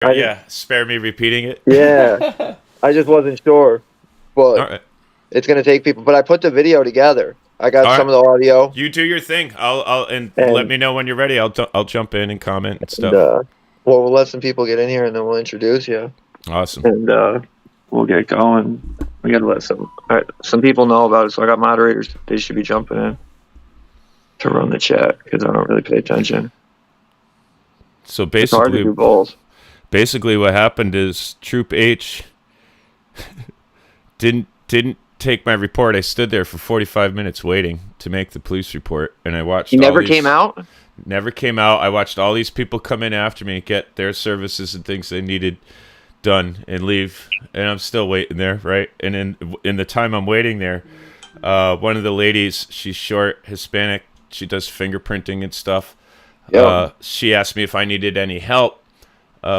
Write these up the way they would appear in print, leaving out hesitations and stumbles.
Yeah, spare me repeating it. Yeah, I just wasn't sure, but All right. it's gonna take people. But I put the video together. I got All some right. of the audio, You do your thing. And let and me know when you're ready. I'll jump in and comment and and stuff. well, we'll let some people get in here, and then we'll introduce you, Awesome. and we'll get going. We gotta let some people know about it. So I got moderators. They should be jumping in to run the chat because I don't really pay attention. So It's hard to do both. basically what happened is Troop H didn't take my report. I stood there for 45 minutes waiting to make the police report, and I watched. He never came out. Never came out. I watched all these people come in after me, get their services and things they needed done, and leave. And I'm still waiting there, right? And in the time I'm waiting there, one of the ladies, she's short, Hispanic. She does fingerprinting and stuff. Yeah. She asked me if I needed any help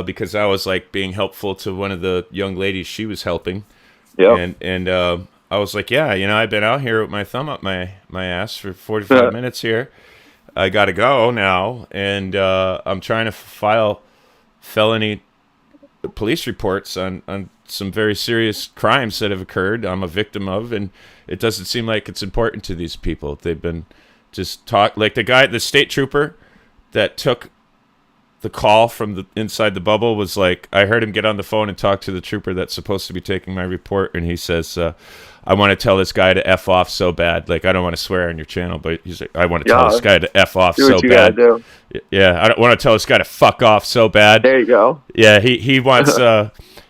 because I was like being helpful to one of the young ladies she was helping. Yeah. And I was like, yeah, I've been out here with my thumb up my ass for 45 minutes here. I got to go now, and I'm trying to file felony police reports on some very serious crimes that have occurred I'm a victim of, and it doesn't seem like it's important to these people. They've been just like the state trooper that took the call from the inside the bubble was like, I heard him get on the phone and talk to the trooper that's supposed to be taking my report, and he says, I want to tell this guy to F off so bad. Like, I don't want to swear on your channel, but he's like, I want to tell this guy to F off so bad. Do. Yeah, I don't want to tell this guy to fuck off so bad. There you go. Yeah, he wants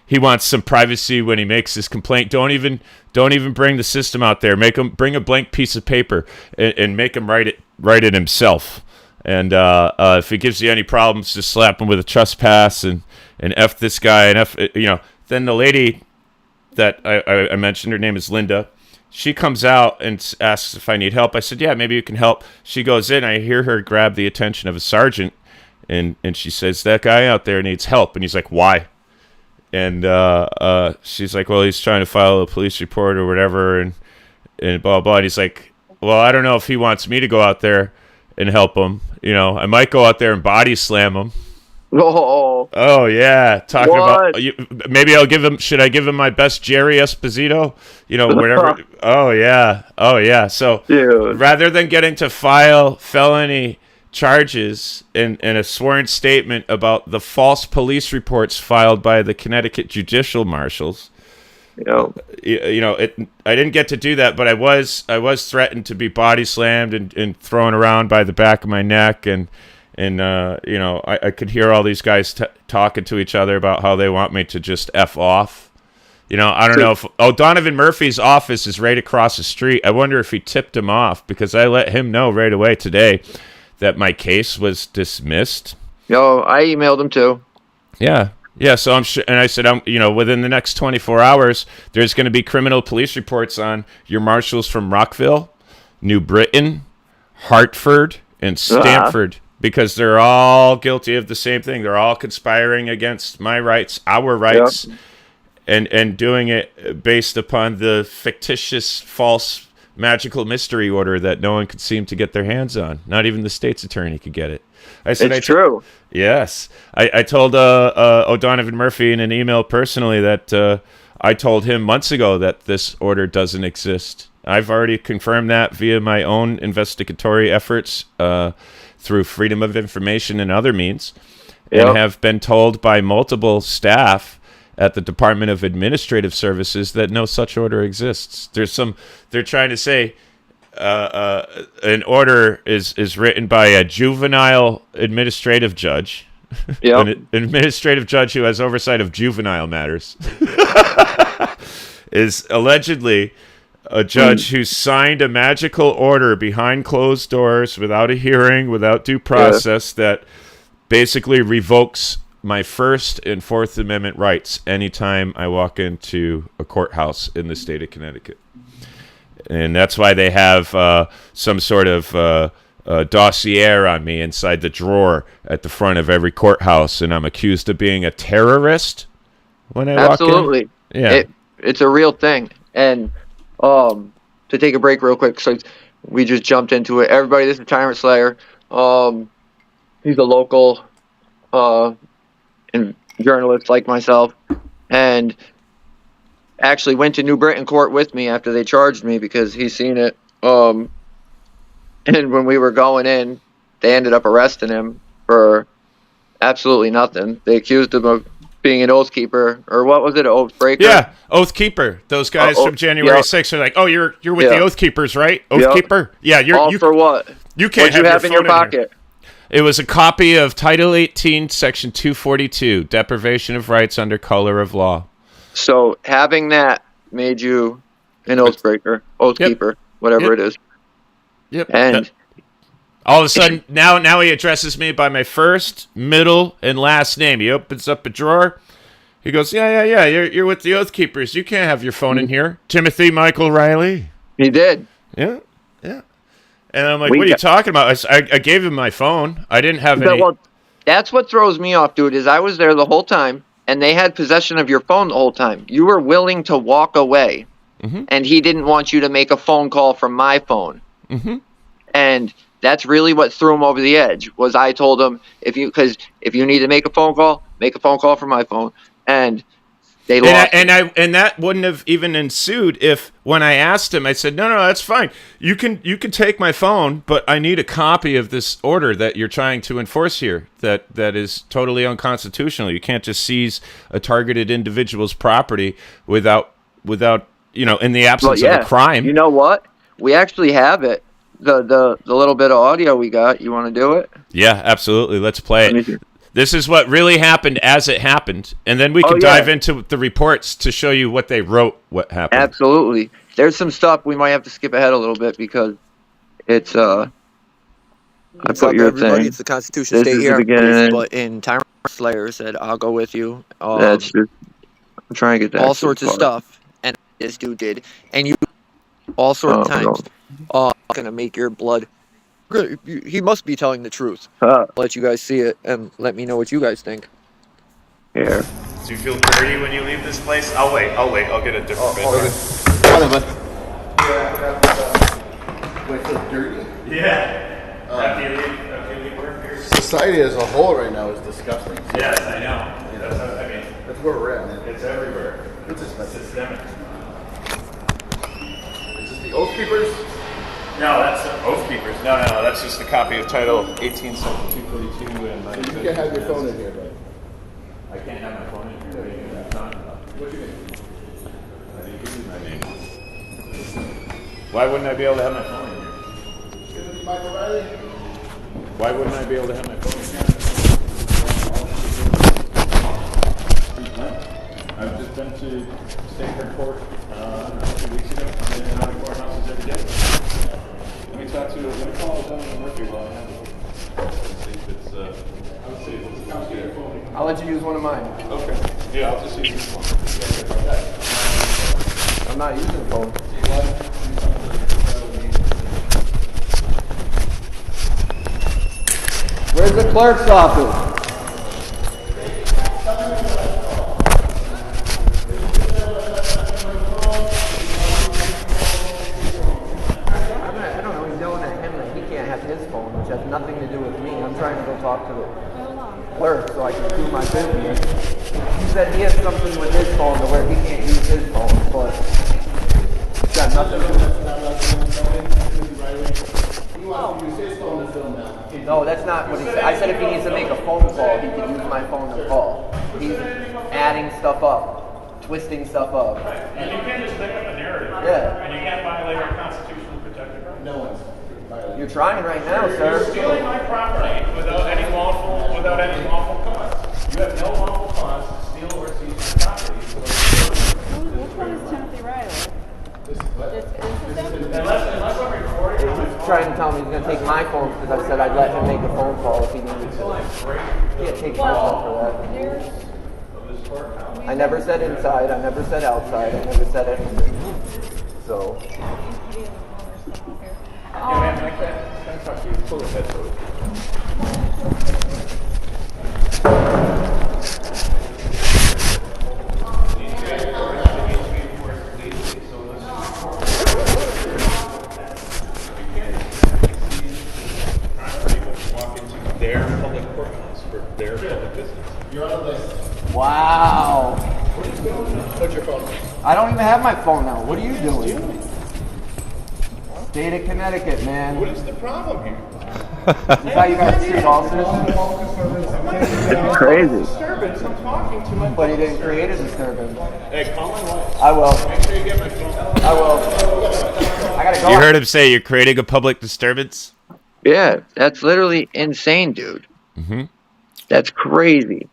he wants some privacy when he makes his complaint. Don't even bring the system out there. Bring a blank piece of paper and make him write it himself. And if he gives you any problems, just slap him with a trespass and F this guy and F. Then the lady that I mentioned, her name is Linda. She comes out and asks if I need help. I said, yeah, maybe you can help. She goes in. I hear her grab the attention of a sergeant, and she says, that guy out there needs help. And he's like, why? And she's like, well, he's trying to file a police report or whatever, and blah, blah. And he's like, well, I don't know if he wants me to go out there and help him. I might go out there and body slam him. Oh yeah, talking about maybe I'll give him. Should I give him my best Jerry Esposito? Whatever. Oh yeah. So dude, rather than getting to file felony charges in a sworn statement about the false police reports filed by the Connecticut judicial marshals, I didn't get to do that, but I was threatened to be body slammed and thrown around by the back of my neck, and I could hear all these guys talking to each other about how they want me to just F off. I don't know if Donovan Murphy's office is right across the street. I wonder if he tipped him off, because I let him know right away today that my case was dismissed. I emailed him too. Yeah, so I'm sure, and I said, within the next 24 hours, there's going to be criminal police reports on your marshals from Rockville, New Britain, Hartford, and Stamford, because they're all guilty of the same thing. They're all conspiring against my rights, our rights, and doing it based upon the fictitious, false, magical mystery order that no one could seem to get their hands on. Not even the state's attorney could get it. I said, it's true. Yes. I told O'Donovan Murphy in an email personally that I told him months ago that this order doesn't exist. I've already confirmed that via my own investigatory efforts through Freedom of Information and other means, and have been told by multiple staff at the Department of Administrative Services that no such order exists. They're trying to say an order is written by a juvenile administrative judge, an administrative judge who has oversight of juvenile matters, is allegedly a judge who signed a magical order behind closed doors without a hearing, without due process, that basically revokes my First and Fourth Amendment rights anytime I walk into a courthouse in the state of Connecticut. And that's why they have some sort of dossier on me inside the drawer at the front of every courthouse, and I'm accused of being a terrorist when I walk in. Absolutely. Yeah. It's a real thing. And to take a break real quick, so we just jumped into it. Everybody, this is Tyrant Slayer. He's a local journalists like myself, and actually went to New Britain court with me after they charged me because he's seen it. And when we were going in, they ended up arresting him for absolutely nothing. They accused him of being an oath keeper, or what was it, an oath breaker? Yeah, Oath Keeper. Those guys from January 6th are like, oh, you're with the Oath Keepers, right? Oath Keeper? Yeah, All for what? You can't What'd you have in your pocket? It was a copy of Title 18, Section 242, Deprivation of Rights under Color of Law. So having that made you an oath breaker, oath keeper, whatever it is. Yep. And all of a sudden, now he addresses me by my first, middle, and last name. He opens up a drawer. He goes, yeah. You're with the Oath Keepers. You can't have your phone in here. Timothy Michael Riley. He did. Yeah. And I'm like, what are you talking about? I gave him my phone. I didn't have any. Well, that's what throws me off, dude, is I was there the whole time, and they had possession of your phone the whole time. You were willing to walk away, and he didn't want you to make a phone call from my phone. And that's really what threw him over the edge, was I told him, if you need to make a phone call from my phone. And they lost. And that wouldn't have even ensued if, when I asked him, I said, no, that's fine. You can take my phone, but I need a copy of this order that you're trying to enforce here that is totally unconstitutional. You can't just seize a targeted individual's property without in the absence of a crime. You know what? We actually have it. The little bit of audio we got. You want to do it? Yeah, absolutely. Let's play it. This is what really happened as it happened, and then we can dive into the reports to show you what they wrote, what happened. Absolutely. There's some stuff we might have to skip ahead a little bit because it's I put your everybody, thing. it's the Constitution State here, but in Tyrant Slayer said, "I'll go with you." That's just, I'm trying to get that. All sorts of stuff, and this dude did, and you all sorts of times. Gonna make your blood. He must be telling the truth. Let you guys see it and let me know what you guys think. Here. Do you feel dirty when you leave this place? I'll wait. I'll get a different bed. Whatever. Do I feel dirty? Yeah. After you leave work here. Society as a whole right now is disgusting. Yes, I know. That's where we're at, man. It's everywhere. It's systemic. Is this the Oath Keepers? No, that's the Oath Keepers. No, that's just a copy of Title 18, Section 242. And you can have your phone in here, but I can't have my phone in here. What's your name? I didn't give you my name. Why wouldn't I be able to have my phone in here? Timothy Michael Riley? Why wouldn't I be able to have my phone in here? I've just been to state court 2 weeks ago. I've been in and out of courthouses every day. Let me call down Murphy while I have it. I'll let you use one of mine. Okay. Yeah, I'll just use this one. I'm not using the phone. Where's the clerk's office? Has nothing to do with me. I'm trying to go talk to the clerk so I can do my business. He said he has something with his phone to where he can't use his phone, but it's got nothing to do with it. No, that's not what he said. I said if he needs to make a phone call, he can use my phone to call. He's adding stuff up, twisting stuff up. And you can't just pick up a narrative. Yeah. And you can't violate our constitutionally protected rights. No one's. You're trying right now, sir. You're stealing my property without any lawful cause. You have no lawful cause to steal or seize my property. Which one is Timothy Riley? Unless I'm recording. He's trying to tell me he's going to take my phone because I said I'd let him make a phone call if he needed to. He can't take my phone for that. I never said inside. I never said outside. I never said anything. So. Yeah, man, I can't talk to you. Pull the headphones. Walk into their public courthouse for their public business. You're on the list. Wow. Put your phone on. I don't even have my phone now. What are you doing? State of Connecticut, man. What is the problem here? Is how you guys treat officers? It's crazy. Disturbance. I'm talking to my. But he didn't create a disturbance. Hey, call my wife. I will. Make sure you get my phone. I will. I gotta go. You heard him say you're creating a public disturbance? Yeah, that's literally insane, dude. That's crazy.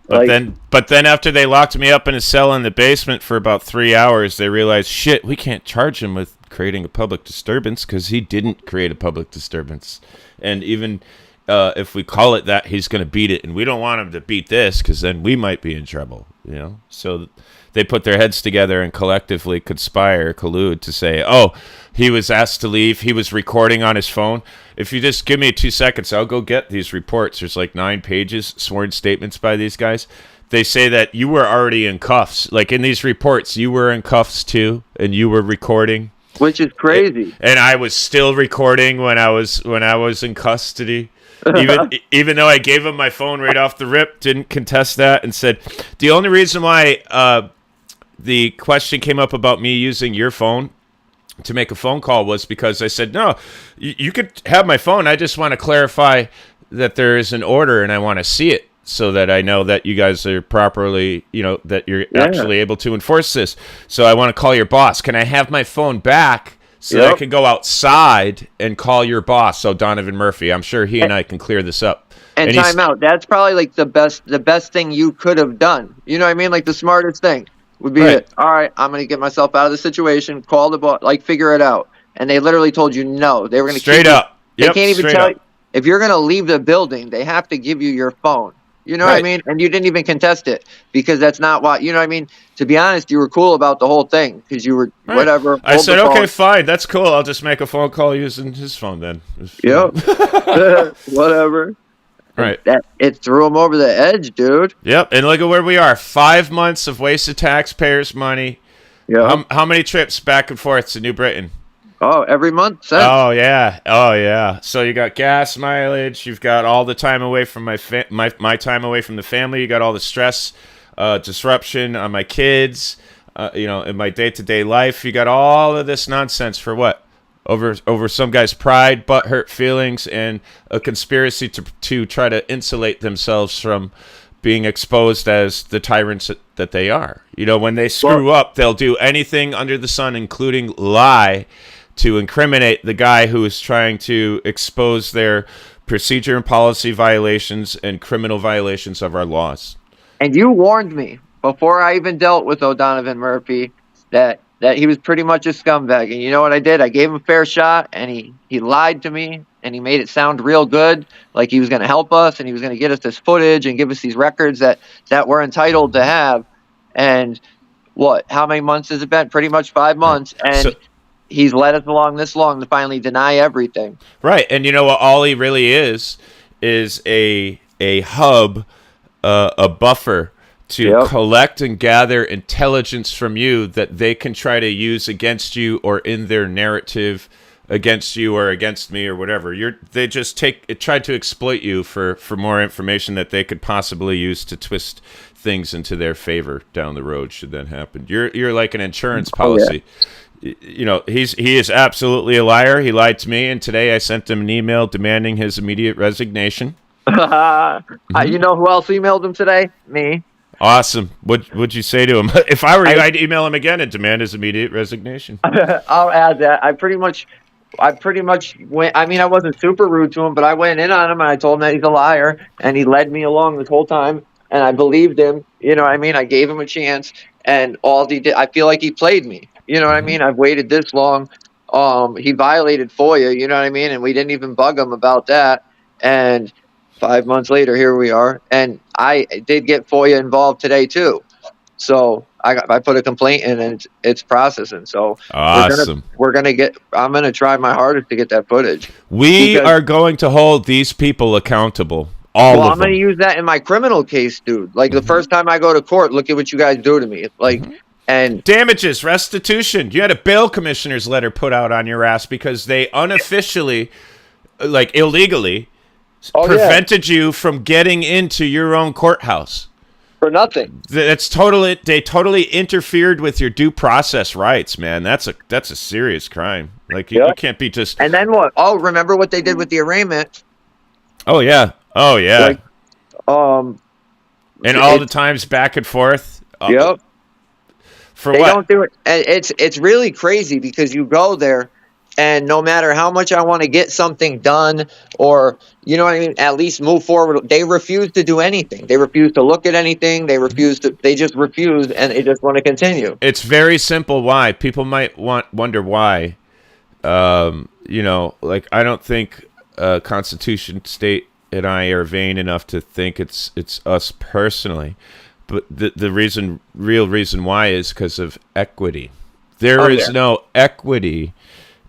But Like- but then after they locked me up in a cell in the basement for about 3 hours, they realized, shit, we can't charge him with creating a public disturbance because he didn't create a public disturbance. And even if we call it that, he's going to beat it. And we don't want him to beat this because then we might be in trouble, you know? So they put their heads together and collectively collude to say, oh, he was asked to leave. He was recording on his phone. If you just give me 2 seconds, I'll go get these reports. There's like 9 pages, sworn statements by these guys. They say that you were already in cuffs. Like in these reports, you were in cuffs too, and you were recording. Which is crazy. And I was still recording when I was in custody. Even though I gave him my phone right off the rip, didn't contest that, and said the only reason why the question came up about me using your phone to make a phone call was because I said, no, you could have my phone. I just want to clarify that there is an order and I want to see it so that I know that you guys are properly, you know, that you're actually able to enforce this. So I want to call your boss. Can I have my phone back so that I can go outside and call your boss? So Donovan Murphy, I'm sure he and I can clear this up. And he's- time out. That's probably like the best thing you could have done. You know what I mean? Like the smartest thing would be Right. it. All right, I'm going to get myself out of the situation, call the boss, like figure it out. And they literally told you no. They were going to Straight up. They Yep, can't even straight tell up. you. If you're going to leave the building, they have to give you your phone. You know what I Right. mean? And you didn't even contest it because that's not what, you know what I mean? To be honest, you were cool about the whole thing because you were Right. whatever. I hold said, the phone. okay, fine. That's cool. I'll just make a phone call using his phone then. Yep. Whatever. Right. It threw him over the edge, dude. Yep. And look at where we are. 5 months of wasted taxpayers' money. Yeah. How many trips back and forth to New Britain? Oh, every month since. Oh yeah. So you got gas mileage. You've got all the time away from my time away from the family. You got all the stress, disruption on my kids. You know, in my day-to-day life. You got all of this nonsense for what? Over some guy's pride, butthurt feelings, and a conspiracy to try to insulate themselves from being exposed as the tyrants that they are. You know, when they screw up, they'll do anything under the sun, including lie, to incriminate the guy who is trying to expose their procedure and policy violations and criminal violations of our laws. And you warned me before I even dealt with O'Donovan Murphy that he was pretty much a scumbag. And you know what I did? I gave him a fair shot, and he lied to me, and he made it sound real good, like he was going to help us, and he was going to get us this footage and give us these records that we're entitled to have. And how many months has it been? Pretty much 5 months. And he's led us along this long to finally deny everything. Right. And you know what all he really is a hub, a buffer to collect and gather intelligence from you that they can try to use against you or in their narrative against you or against me or whatever. They just try to exploit you for more information that they could possibly use to twist things into their favor down the road should that happen. You're like an insurance policy. You know, he is absolutely a liar. He lied to me, and today I sent him an email demanding his immediate resignation. You know who else emailed him today? Me. Awesome. What'd you say to him? If I were you, I'd email him again and demand his immediate resignation. I'll add that. I pretty much went. I mean, I wasn't super rude to him, but I went in on him and I told him that he's a liar, and he led me along this whole time, and I believed him. You know what I mean? I gave him a chance, and all he did, I feel like he played me. You know what I mean? I've waited this long. He violated FOIA. You know what I mean? And we didn't even bug him about that. And 5 months later, here we are. And I did get FOIA involved today too. So I put a complaint in and it's processing. So awesome. I'm gonna try my hardest to get that footage. We are going to hold these people accountable. I'm gonna use that in my criminal case, dude. Like the first time I go to court, look at what you guys do to me. Like and damages, restitution. You had a bail commissioner's letter put out on your ass because they unofficially, like illegally, prevented you from getting into your own courthouse. for nothing. That's totally. They totally interfered with your due process rights, man. That's a serious crime. Like you can't be just. And then what? Oh, remember what they did with the arraignment? Oh yeah. Like, and all the times back and forth. Yep. For they what? don't do it. It's really crazy because you go there, and no matter how much I want to get something done, or you know what I mean, at least move forward, they refuse to do anything. They refuse to look at anything. They just refuse, and they just want to continue. It's very simple. Why? People might wonder why. Like I don't think Constitution State and I are vain enough to think it's us personally. But the real reason why is because of equity. There is no equity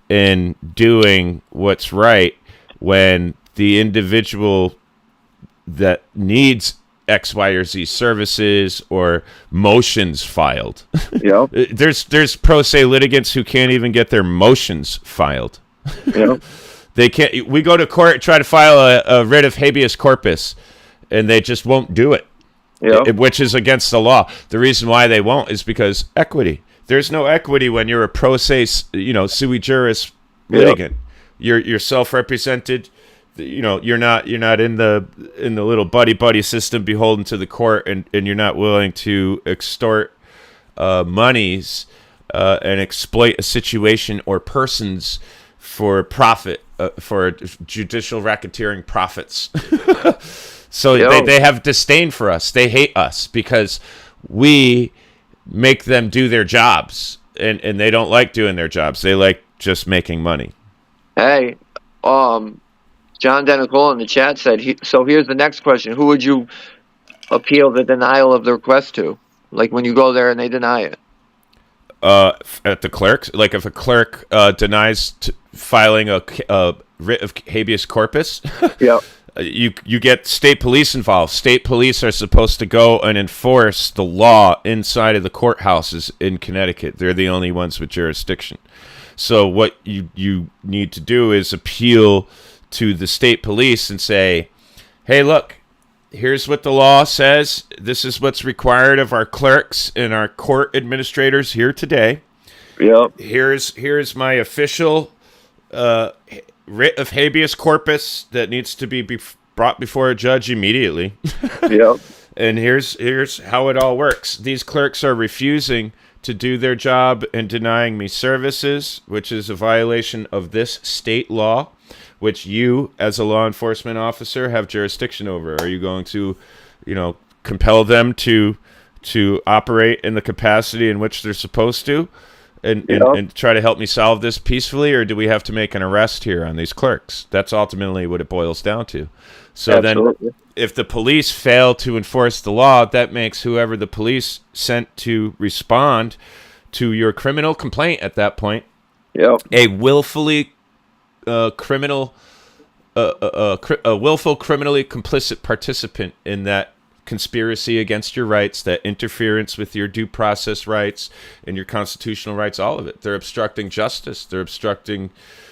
in doing what's right when the individual that needs X, Y, or Z services or motions filed. Yep. There's pro se litigants who can't even get their motions filed. Yep. They can't. We go to court, try to file a writ of habeas corpus, and they just won't do it. Yep. Which is against the law. The reason why they won't is because equity. There's no equity when you're a pro se, sui juris litigant. Yep. You're self-represented. You're not in the little buddy system beholden to the court, and you're not willing to extort monies and exploit a situation or persons for profit, for judicial racketeering profits. So they have disdain for us. They hate us because we make them do their jobs, and they don't like doing their jobs. They like just making money. Hey, John Denicola in the chat said, so here's the next question. Who would you appeal the denial of the request to? Like when you go there and they deny it? At the clerks? Like if a clerk denies filing a writ of habeas corpus? Yeah. You get state police involved. State police are supposed to go and enforce the law inside of the courthouses in Connecticut. They're the only ones with jurisdiction. So what you need to do is appeal to the state police and say, hey, look, here's what the law says. This is what's required of our clerks and our court administrators here today. Yep. Here's my official writ of habeas corpus that needs to be brought before a judge immediately. Yep. And here's how it all works. These clerks are refusing to do their job and denying me services, which is a violation of this state law, which you, as a law enforcement officer, have jurisdiction over. Are you going to, compel them to operate in the capacity in which they're supposed to? And try to help me solve this peacefully, or do we have to make an arrest here on these clerks? That's ultimately what it boils down to. So Absolutely. Then if the police fail to enforce the law, that makes whoever the police sent to respond to your criminal complaint at that point a willfully willful criminally complicit participant in that conspiracy against your rights, that interference with your due process rights and your constitutional rights, all of it. They're obstructing justice. They're obstructing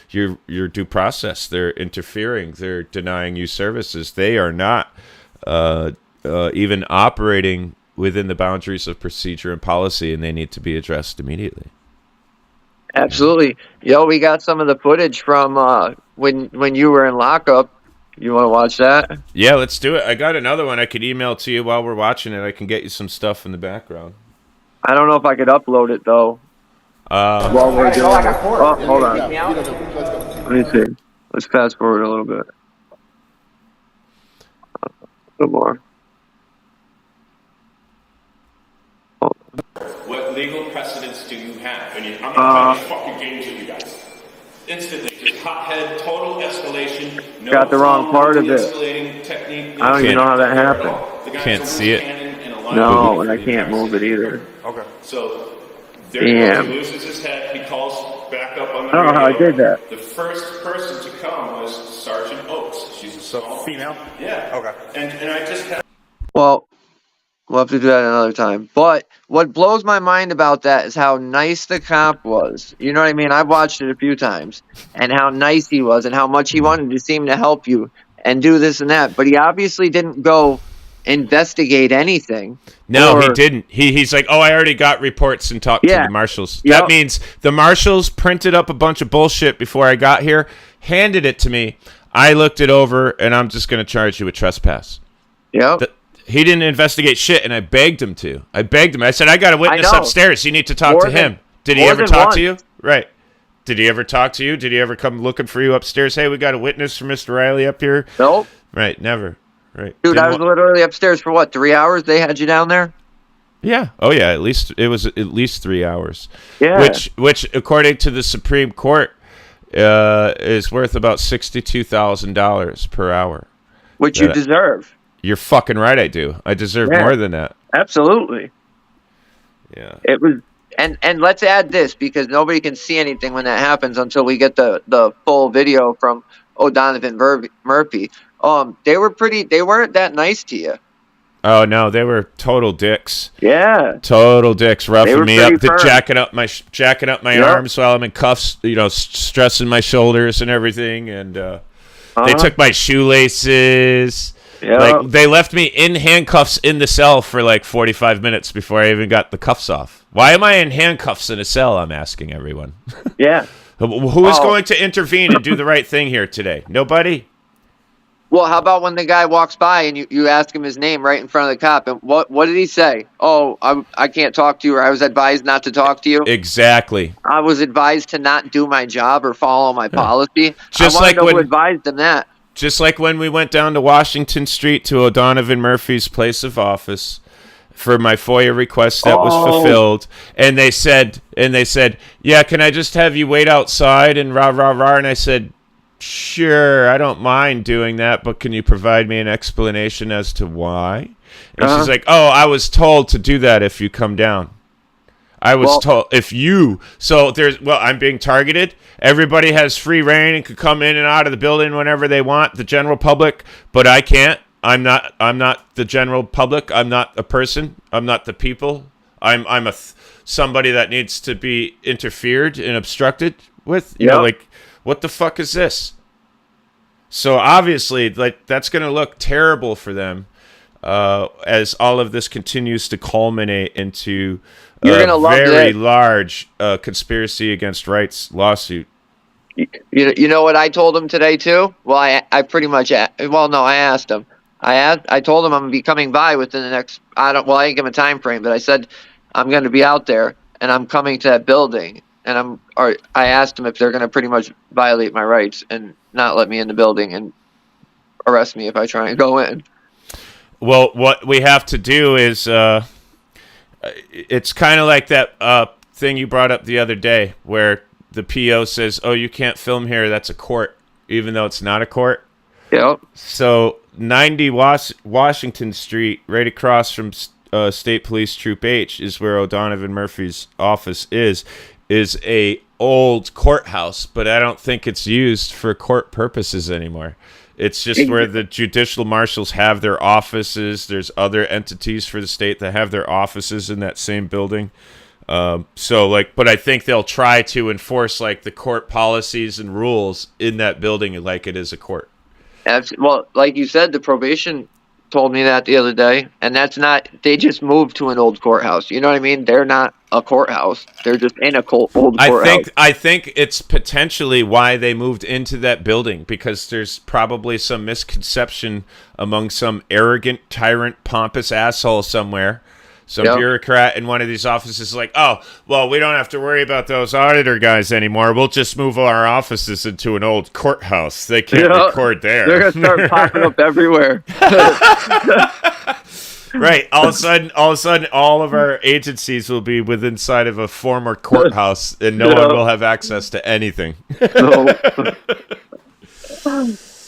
your due process. They're interfering. They're denying you services. They are not even operating within the boundaries of procedure and policy, and they need to be addressed immediately. Absolutely. We got some of the footage from when you were in lockup. You want to watch that? Yeah, let's do it. I got another one I could email to you while we're watching it. I can get you some stuff in the background. I don't know if I could upload it, though. While we're doing it. Oh, hold on. Let me see. Let's fast forward a little bit. A little more. What legal precedents do you have? And I'm not playing fucking games with you guys. Instantly, just hothead, total escalation. No got the wrong part of it. Technique, I don't even know how that happened. Can't see it. No, and I can't move it either. Okay. So, Damn. he loses his head. He calls back up on the I don't know how I did that. The first person to come was Sergeant Oakes. She's a female? Yeah. Okay. And I just had... Well, we'll have to do that another time. But what blows my mind about that is how nice the cop was. You know what I mean? I've watched it a few times. And how nice he was and how much he wanted to seem to help you and do this and that. But he obviously didn't go investigate anything. No, or- he didn't. He's like, oh, I already got reports and talked to Yeah. the marshals. Yep. That means the marshals printed up a bunch of bullshit before I got here, handed it to me. I looked it over, and I'm just going to charge you with trespass. Yep. He didn't investigate shit, and I begged him to. I said, I got a witness know. upstairs. You need to talk More to him. than- Did he more ever than talk once. to you? Right. Did he ever talk to you? Did he ever come looking for you upstairs? Hey, we got a witness for Mr. Riley up here. Nope. Right, never. Right. Dude, Didn't I was wa- literally upstairs for what, 3 hours? They had you down there? Yeah. Oh, yeah. At least it was at least 3 hours. Yeah. Which, according to the Supreme Court, is worth about $62,000 per hour. Which you That- deserve. You're fucking right. I do. I deserve Yeah. more than that. Absolutely. Yeah. It was, and let's add this, because nobody can see anything when that happens until we get the full video from O'Donovan Murphy. They weren't that nice to you. Oh no, they were total dicks. Yeah. Total dicks, They roughing were me up, pretty firm. jacking up my Yep. arms while I'm in cuffs. Stressing my shoulders and everything, and they Uh-huh. took my shoelaces. Yeah. Like they left me in handcuffs in the cell for like 45 minutes before I even got the cuffs off. Why am I in handcuffs in a cell? I'm asking everyone. Yeah. Who is Oh. going to intervene and do the right thing here today? Nobody. Well, how about when the guy walks by and you ask him his name right in front of the cop, and what did he say? Oh, I can't talk to you, or I was advised not to talk to you. Exactly. I was advised to not do my job or follow my policy. Just I want like to know who when- advised him that. Just like when we went down to Washington Street to O'Donovan Murphy's place of office for my FOIA request that was fulfilled, and they said, yeah, can I just have you wait outside and rah rah rah? And I said, sure, I don't mind doing that, but can you provide me an explanation as to why? And she's like, oh, I was told to do that if you come down. I was told if you, so there's, I'm being targeted. Everybody has free reign and could come in and out of the building whenever they want, the general public, but I can't. I'm not the general public. I'm not a person. I'm not the people. I'm somebody that needs to be interfered and obstructed with. You know, like, what the fuck is this? So obviously, like, that's going to look terrible for them as all of this continues to culminate into You're gonna love very this. large conspiracy against rights lawsuit. You know what I told him today too? Well, I pretty much I asked him. I told him I'm gonna be coming by within the next. I didn't give him a time frame, but I said I'm gonna be out there and I'm coming to that building, and I asked him if they're gonna pretty much violate my rights and not let me in the building and arrest me if I try and go in. Well, what we have to do is it's kind of like that thing you brought up the other day where the PO says, oh, you can't film here, that's a court, even though it's not a court. Yep. So 90 Washington Street, right across from State Police Troop H, is where O'Donovan Murphy's office is a old courthouse, but I don't think it's used for court purposes anymore. It's just where the judicial marshals have their offices. There's other entities for the state that have their offices in that same building. But I think they'll try to enforce like the court policies and rules in that building like it is a court. Well, like you said, the probation told me that the other day, and that's not. They just moved to an old courthouse. You know what I mean? They're not a courthouse. They're just in a old courthouse. I think it's potentially why they moved into that building, because there's probably some misconception among some arrogant, tyrant, pompous asshole somewhere. Some bureaucrat in one of these offices is like, oh, well, we don't have to worry about those auditor guys anymore. We'll just move our offices into an old courthouse. They can't record there. They're gonna start popping up everywhere. Right. All of a sudden, all of our agencies will be within inside of a former courthouse, and no one will have access to anything.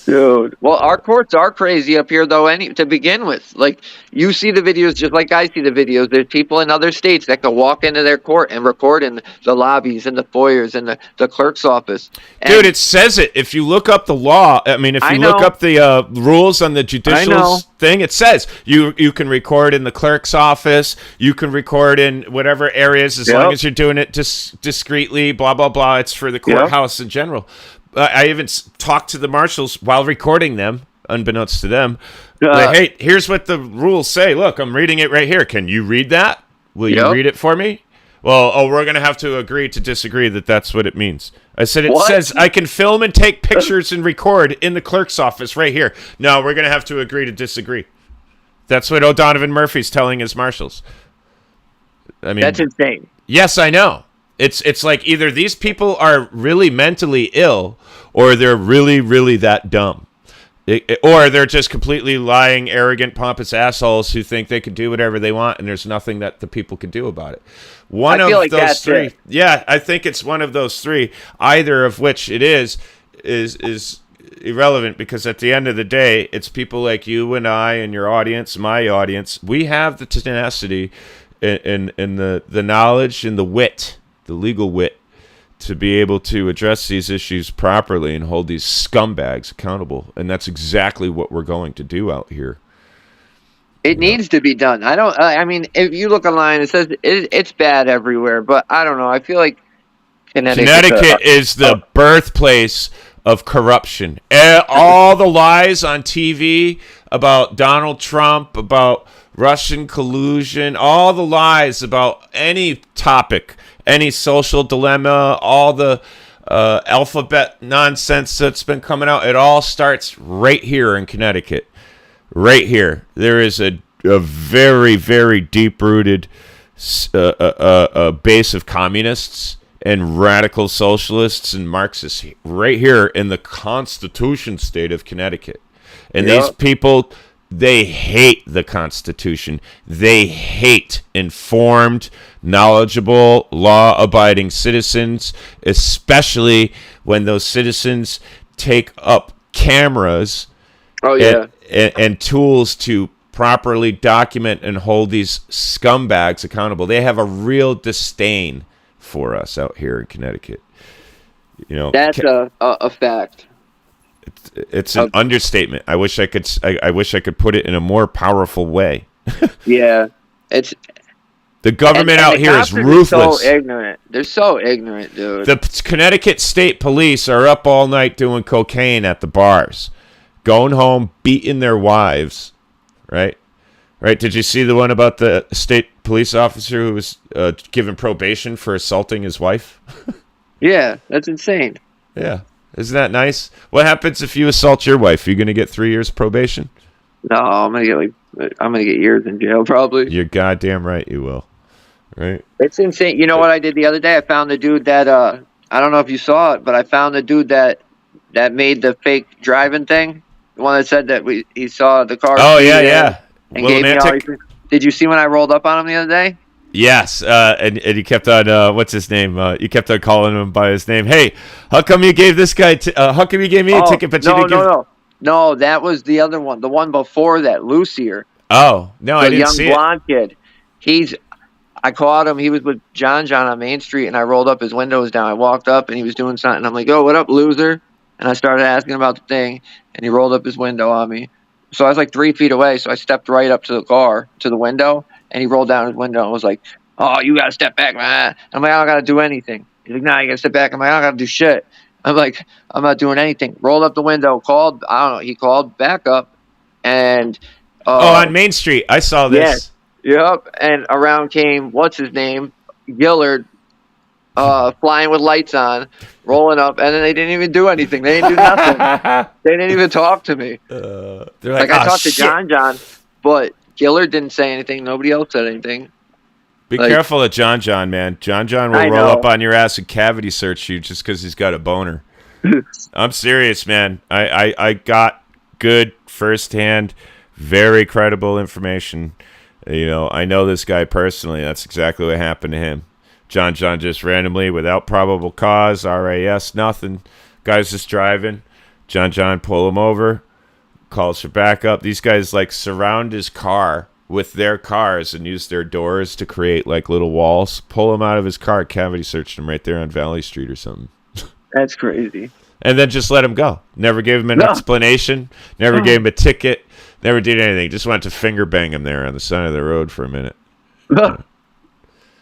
Dude. Well, our courts are crazy up here, though, to begin with. Like, you see the videos just like I see the videos. There's people in other states that can walk into their court and record in the lobbies and the foyers and the clerk's office. And Dude, it says it. If you look up the law, I mean, if you look up the rules on the judicial thing, it says you can record in the clerk's office. You can record in whatever areas as long as you're doing it discreetly, blah, blah, blah. It's for the courthouse in general. I even talked to the marshals while recording them unbeknownst to them. Like, hey, here's what the rules say. Look, I'm reading it right here. Can you read that? Will you read it for me? Well, we're going to have to agree to disagree that that's what it means. I said, it says I can film and take pictures and record in the clerk's office right here. No, we're going to have to agree to disagree. That's what O'Donovan Murphy's telling his marshals. I mean, That's insane. Yes, I know. It's like either these people are really mentally ill or they're really, really that dumb. Or they're just completely lying, arrogant, pompous assholes who think they can do whatever they want and there's nothing that the people can do about it. One I of feel like those that's three. it. Yeah, I think it's one of those three. Either of which it is irrelevant, because at the end of the day, it's people like you and I and your audience, my audience. We have the tenacity and the knowledge and the wit, the legal wit, to be able to address these issues properly and hold these scumbags accountable. And that's exactly what we're going to do out here. It needs to be done. I mean, if you look online, it says it's bad everywhere, but I don't know. I feel like Connecticut is the birthplace of corruption. All the lies on TV about Donald Trump, about Russian collusion, all the lies about any topic, any social dilemma, all the alphabet nonsense that's been coming out, it all starts right here in Connecticut. Right here. There is a very, very deep-rooted base of communists and radical socialists and Marxists right here in the Constitution state of Connecticut. And these people, they hate the Constitution. They hate informed, knowledgeable, law-abiding citizens, especially when those citizens take up cameras and tools to properly document and hold these scumbags accountable. They have a real disdain for us out here in Connecticut. You know, that's a fact. It's an understatement. I wish I could put it in a more powerful way. Yeah, it's the government out here is ruthless. So ignorant. They're so ignorant, dude. The Connecticut State Police are up all night doing cocaine at the bars, going home beating their wives. Right. Did you see the one about the state police officer who was given probation for assaulting his wife? Yeah, that's insane. Yeah. Isn't that nice? What happens if you assault your wife? Are you going to get 3 years probation? No, I'm gonna get years in jail probably. You're goddamn right you will. Right? It's insane. You know what I did the other day? I found the dude that I don't know if you saw it, but I found the dude that made the fake driving thing. The one that said that he saw the car. Oh yeah. And gave me all these. Did you see when I rolled up on him the other day? Yes, and he kept on, what's his name? You kept on calling him by his name. Hey, how come you gave this guy, how come you gave me a ticket, but you didn't give... No, that was the other one. The one before that, Lucier. Oh, no, I didn't see it. The young blonde kid. I caught him. He was with John on Main Street, and I rolled up his windows down. I walked up, and he was doing something. I'm like, oh, what up, loser? And I started asking about the thing, and he rolled up his window on me. So I was like 3 feet away, so I stepped right up to the car, to the window, and he rolled down his window and was like, oh, you got to step back, man. I'm like, I don't got to do anything. He's like, nah, you got to step back. I'm like, I don't got to do shit. I'm like, I'm not doing anything. Rolled up the window, called, I don't know, he called back up, and... on Main Street. I saw this. Yep, and around came, what's his name, Gillard, flying with lights on, rolling up, and then they didn't even do anything. They didn't do nothing. They didn't even talk to me. They're like I talked to John, but Gillard didn't say anything. Nobody else said anything. Be careful of John, man. John will roll up on your ass and cavity search you just because he's got a boner. I'm serious, man. I got good firsthand, very credible information. You know, I know this guy personally. That's exactly what happened to him. John just randomly, without probable cause, RAS, nothing. Guy's just driving. John pull him over, calls for backup. These guys like surround his car with their cars and use their doors to create like little walls. Pull him out of his car, cavity searched him right there on Valley Street or something. That's crazy. And then just let him go. Never gave him an explanation. Never gave him a ticket. Never did anything. Just went to finger bang him there on the side of the road for a minute.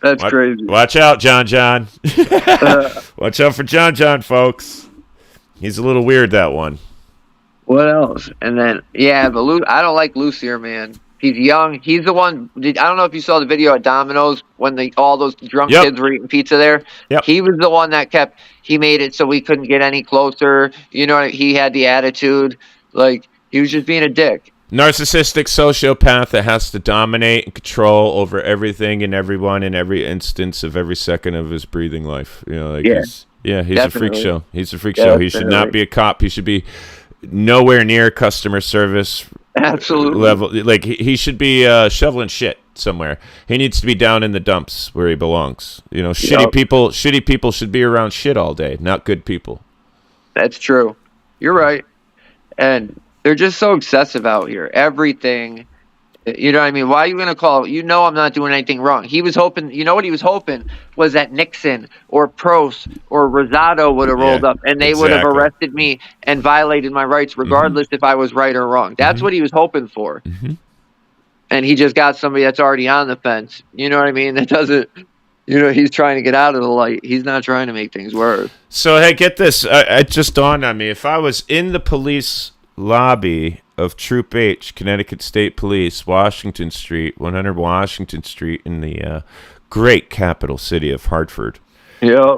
That's crazy. Watch out, John. Watch out for John, folks. He's a little weird, that one. What else? And then, yeah, but I don't like Lucier, man. He's young. He's the one. I don't know if you saw the video at Domino's when all those drunk Yep. kids were eating pizza there. Yep. He was the one that he made it so we couldn't get any closer. You know, he had the attitude. Like, he was just being a dick. Narcissistic sociopath that has to dominate and control over everything and everyone in every instance of every second of his breathing life. You know, like Yeah. he's a freak show. He's a freak Yeah, show. He should not definitely. be a cop. He should be nowhere near customer service Absolutely. level. Like he should be shoveling shit somewhere. He needs to be down in the dumps where he belongs. You know, shitty people should be around shit all day, not good people. That's true. You're right. And they're just so excessive out here. Everything. You know what I mean? Why are you going to call? You know I'm not doing anything wrong. He was hoping, you know what he was hoping was that Nixon or Prost or Rosado would have rolled up and they would have exactly. arrested me and violated my rights regardless if I was right or wrong. That's what he was hoping for. And he just got somebody that's already on the fence. You know what I mean? That doesn't, you know, he's trying to get out of the light. He's not trying to make things worse. So, hey, get this. It just dawned on me. If I was in the police lobby of Troop H, Connecticut State Police, Washington Street, 100 Washington Street, in the great capital city of Hartford. Yeah.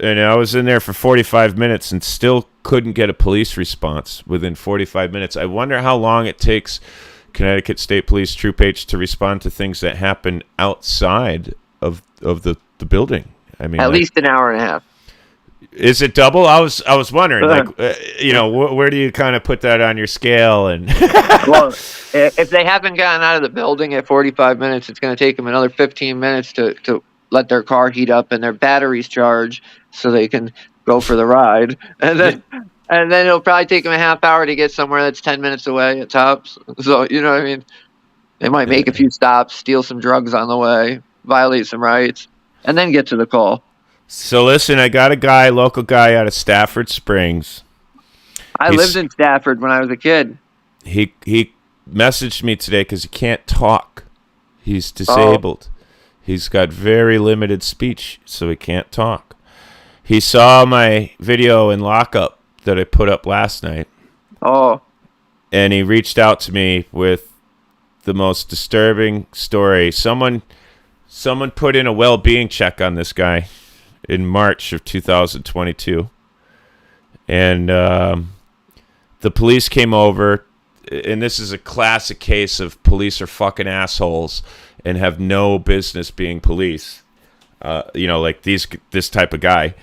And I was in there for 45 minutes and still couldn't get a police response within 45 minutes. I wonder how long it takes Connecticut State Police Troop H to respond to things that happen outside of the building. I mean, At least an hour and a half. Is it double? I was wondering, you know, where do you kind of put that on your scale? And Well, if they haven't gotten out of the building at 45 minutes, it's going to take them another 15 minutes to let their car heat up and their batteries charge so they can go for the ride. And then it'll probably take them a half hour to get somewhere that's 10 minutes away at tops. So, you know what I mean? They might make a few stops, steal some drugs on the way, violate some rights, and then get to the call. So listen, I got a local guy out of Stafford Springs. I lived in Stafford when I was a kid. He messaged me today because he can't talk. He's disabled. He's got very limited speech, so he can't talk. He saw my video in lockup that I put up last night. Oh. And he reached out to me with the most disturbing story. Someone put in a well-being check on this guy in March of 2022. And the police came over, and this is a classic case of police are fucking assholes and have no business being police. You know, like this type of guy.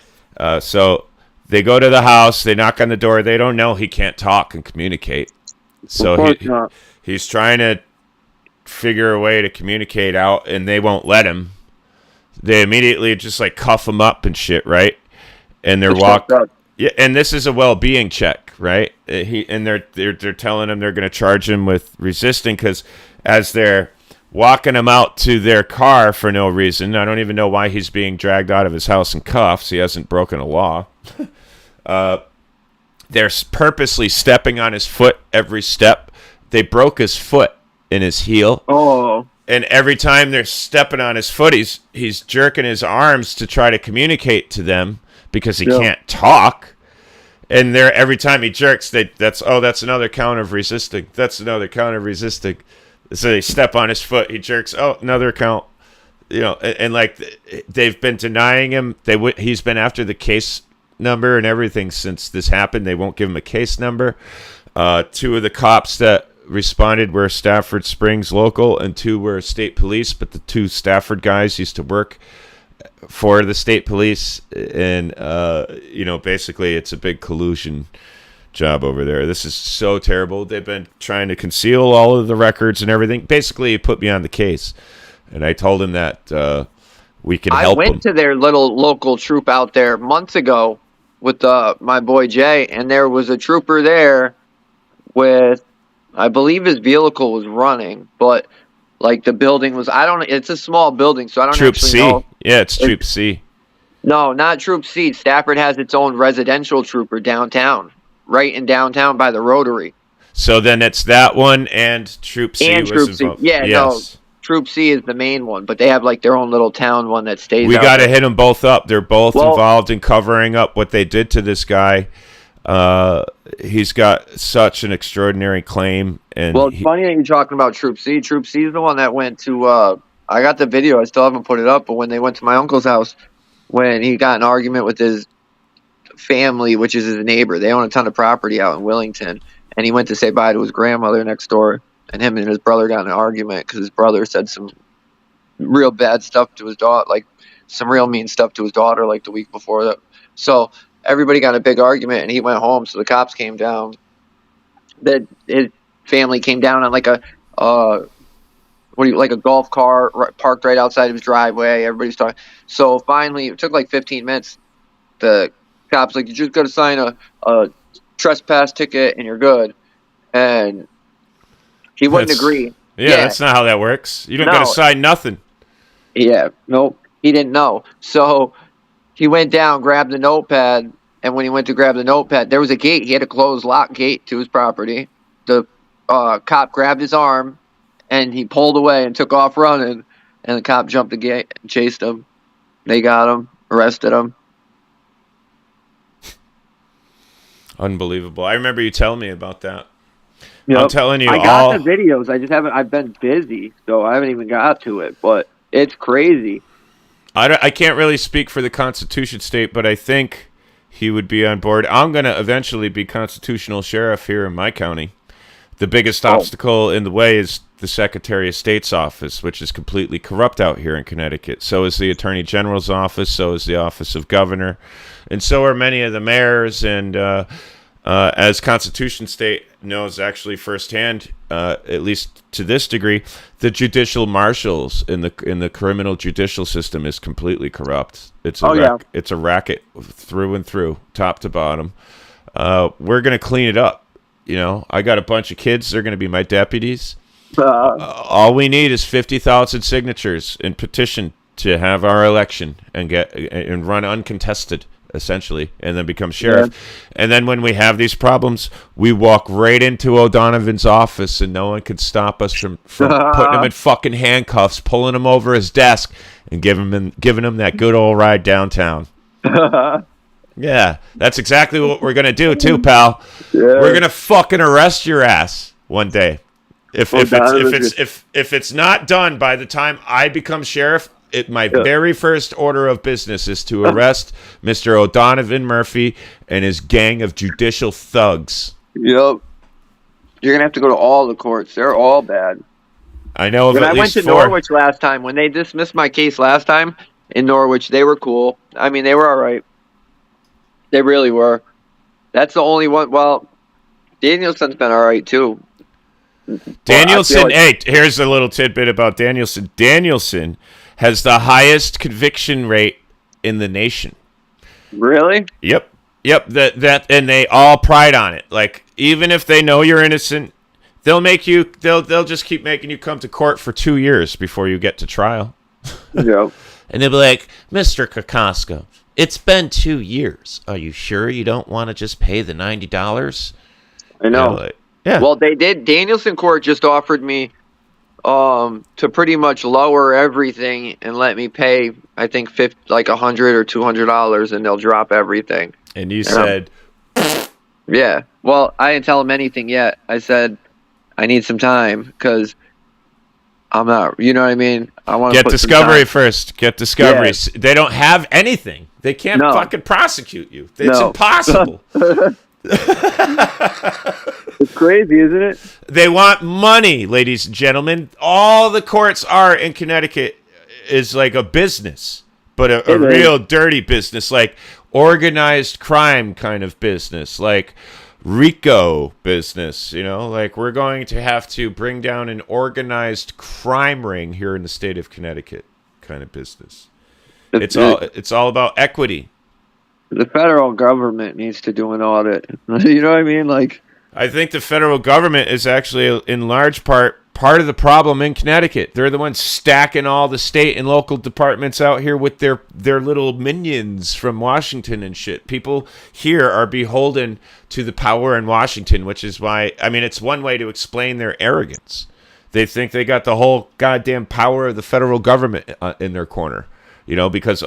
So they go to the house, they knock on the door, they don't know he can't talk and communicate. So he's trying to figure a way to communicate out, and they won't let him. They immediately just like cuff him up and shit, right? And they're yeah, and this is a well-being check, right? They're telling him they're going to charge him with resisting because as they're walking him out to their car for no reason, I don't even know why he's being dragged out of his house in cuffs. He hasn't broken a law. They're purposely stepping on his foot every step. They broke his foot in his heel. Oh. And every time they're stepping on his foot, he's jerking his arms to try to communicate to them because he can't talk. And every time he jerks, that's another count of resisting. That's another count of resisting. So they step on his foot, he jerks. Oh, another count. You know, and like they've been denying him. He's been after the case number and everything since this happened. They won't give him a case number. 2 of the cops that responded were Stafford Springs local and 2 were state police, but the 2 Stafford guys used to work for the state police, and you know, basically it's a big collusion job over there. This is so terrible. They've been trying to conceal all of the records and everything. Basically, he put me on the case, and I told him that we can help him. I went to their little local troop out there months ago with my boy Jay, and there was a trooper there with, I believe his vehicle was running, but like the building was, it's a small building, so I don't Troop actually C. know. Yeah, it's Troop C. No, not Troop C. Stafford has its own residential trooper downtown, right in downtown by the Rotary. So then it's that one and Troop C. And was Troop C. involved. Yeah, yes. no, Troop C is the main one, but they have like their own little town one that stays We out got to there. hit them both up. They're both involved in covering up what they did to this guy. He's got such an extraordinary claim, and Well, it's funny that you're talking about Troop C. Troop C is the one that went to. I got the video. I still haven't put it up, but when they went to my uncle's house, when he got in an argument with his family, which is his neighbor, they own a ton of property out in Willington, and he went to say bye to his grandmother next door, and him and his brother got in an argument because his brother said some real bad stuff to his daughter, like some real mean stuff to his daughter, like the week before that. So everybody got in a big argument, and he went home. So the cops came down. His family came down on like a like a golf cart parked right outside of his driveway. Everybody's talking. So finally, it took like 15 minutes. The cops like, you just got to sign a trespass ticket and you're good. And he wouldn't agree. Yeah, that's not how that works. You don't got to sign nothing. Yeah, nope. He didn't know. So he went down, grabbed the notepad, and when he went to grab the notepad, there was a gate. He had a closed lock gate to his property. The cop grabbed his arm, and he pulled away and took off running, and the cop jumped the gate and chased him. They got him, arrested him. Unbelievable. I remember you telling me about that. Yep. I'm telling you, I got the videos. I just haven't. I've been busy, so I haven't even got to it. But it's crazy. I can't really speak for the Constitution State, but I think he would be on board. I'm going to eventually be constitutional sheriff here in my county. The biggest obstacle in the way is the Secretary of State's office, which is completely corrupt out here in Connecticut. So is the Attorney General's office, so is the office of governor, and so are many of the mayors. And as Constitution State knows actually firsthand, at least to this degree, the judicial marshals in the criminal judicial system is completely corrupt. It's a racket through and through, top to bottom. We're going to clean it up. You know, I got a bunch of kids. They're going to be my deputies. All we need is 50,000 signatures in petition to have our election and run uncontested, essentially, and then become sheriff. Yeah. And then when we have these problems, we walk right into O'Donovan's office, and no one can stop us from putting him in fucking handcuffs, pulling him over his desk, and giving him that good old ride downtown. Yeah, that's exactly what we're gonna do too, pal. Yeah. We're gonna fucking arrest your ass one day. If it's not done by the time I become sheriff, my very first order of business is to arrest Mr. O'Donovan Murphy and his gang of judicial thugs. Yep. You're gonna have to go to all the courts. They're all bad. I know of when at I least went to Norwich last time, when they dismissed my case last time in Norwich, they were cool. I mean, they were all right. They really were. That's the only one. Well, Danielson's been all right, too. Danielson, here's a little tidbit about Danielson. Danielson has the highest conviction rate in the nation. Really? Yep. That and they all pride on it. Like, even if they know you're innocent, they'll just keep making you come to court for 2 years before you get to trial. Yep. And they'll be like, Mr. Kokosko, it's been 2 years. Are you sure you don't want to just pay the $90? I know. Yeah. Well, they did. Danielson Court just offered me to pretty much lower everything and let me pay, I think, like $100 or $200, and they'll drop everything. And you said, yeah. Well, I didn't tell them anything yet. I said I need some time because I'm not. You know what I mean? I want to get discovery first. Get discovery. Yeah. They don't have anything. They can't fucking prosecute you. It's impossible. It's crazy, isn't it? They want money, ladies and gentlemen. All the courts are in Connecticut is like a business, but a real dirty business, like organized crime kind of business, like RICO business. You know, like we're going to have to bring down an organized crime ring here in the state of Connecticut kind of business. It's all about equity. The federal government needs to do an audit. You know what I mean? Like, I think the federal government is actually, in large part of the problem in Connecticut. They're the ones stacking all the state and local departments out here with their little minions from Washington and shit. People here are beholden to the power in Washington, which is why, I mean, it's one way to explain their arrogance. They think they got the whole goddamn power of the federal government in their corner, you know, because,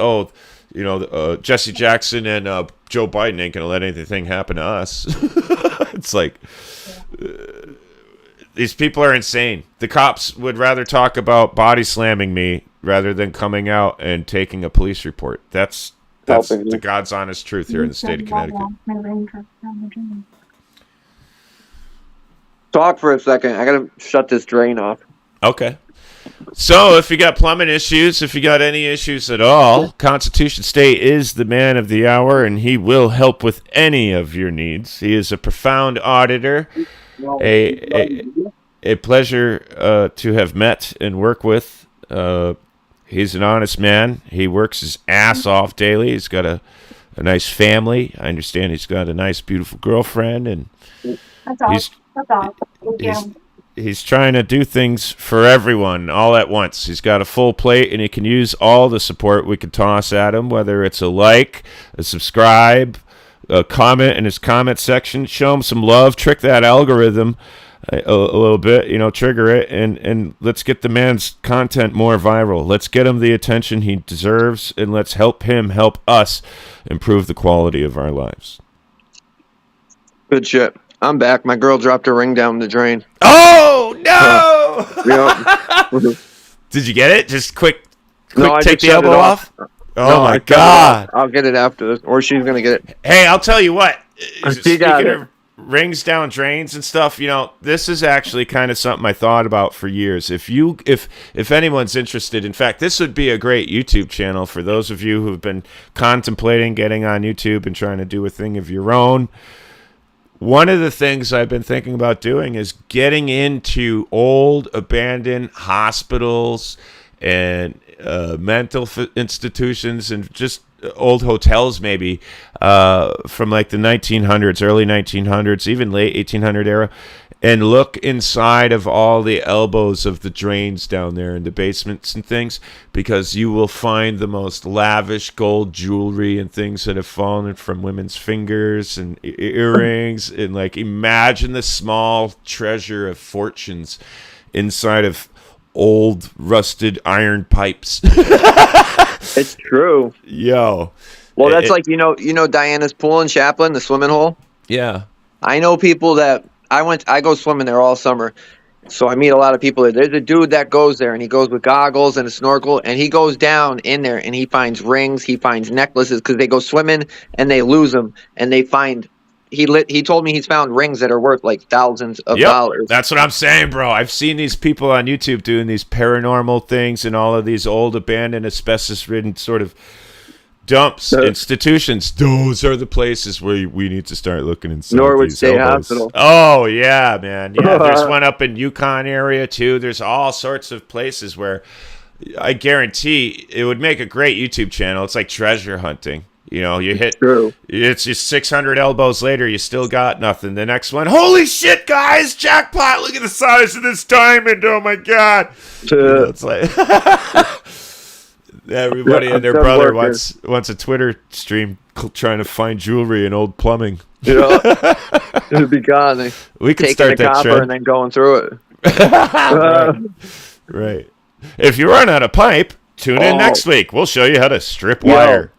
Jesse Jackson and Joe Biden ain't gonna let anything happen to us. It's like these people are insane. The cops would rather talk about body slamming me rather than coming out and taking a police report. That's the God's honest truth here in the state of Connecticut. Talk for a second. I gotta shut this drain off. Okay. So if you got plumbing issues, if you got any issues at all, Constitution State is the man of the hour, and he will help with any of your needs. He is a profound auditor, a pleasure to have met and work with. He's an honest man. He works his ass off daily. He's got a nice family. I understand he's got a nice, beautiful girlfriend, and he's trying to do things for everyone all at once. He's got a full plate, and he can use all the support we can toss at him, whether it's a like, a subscribe, a comment in his comment section. Show him some love. Trick that algorithm a little bit, trigger it, and let's get the man's content more viral. Let's get him the attention he deserves, and let's help him help us improve the quality of our lives. Good shit. I'm back. My girl dropped her ring down the drain. Oh, no! Yep. Did you get it? Just quick No, I take just the shut elbow it off? off. Oh, No, I my shut it God. off. I'll get it after this, or she's going to get it. Hey, I'll tell you what. She got Speaking it. of rings down drains and stuff, this is actually kind of something I thought about for years. If anyone's interested, in fact, this would be a great YouTube channel for those of you who've been contemplating getting on YouTube and trying to do a thing of your own. One of the things I've been thinking about doing is getting into old abandoned hospitals and mental institutions and just old hotels, maybe from like the 1900s, early 1900s, even late 1800 era, and look inside of all the elbows of the drains down there in the basements and things, because you will find the most lavish gold jewelry and things that have fallen from women's fingers and earrings, and like imagine the small treasure of fortunes inside of old rusted iron pipes. It's true. Yo. Well, that's like, Diana's pool in Chaplin, the swimming hole. Yeah. I know people that I go swimming there all summer. So I meet a lot of people there. There's a dude that goes there, and he goes with goggles and a snorkel, and he goes down in there and he finds rings, he finds necklaces, because they go swimming and they lose them, and they find he told me he's found rings that are worth like thousands of dollars. That's what I'm saying, bro. I've seen these people on YouTube doing these paranormal things and all of these old abandoned asbestos-ridden sort of dumps, institutions. Those are the places where we need to start looking inside Norwood these State elbows. Hospital. Oh, yeah, man. Yeah, there's one up in Yukon area, too. There's all sorts of places where I guarantee it would make a great YouTube channel. It's like treasure hunting. You hit, it's just 600 elbows later, you still got nothing. The next one, holy shit, guys, jackpot, look at the size of this diamond, oh my God. It's like, everybody and their brother wants a Twitter stream trying to find jewelry and old plumbing. It'd be gone. We could taking start the that copper trend. and then going through it. Right. If you run out of pipe, tune in next week. We'll show you how to strip wire.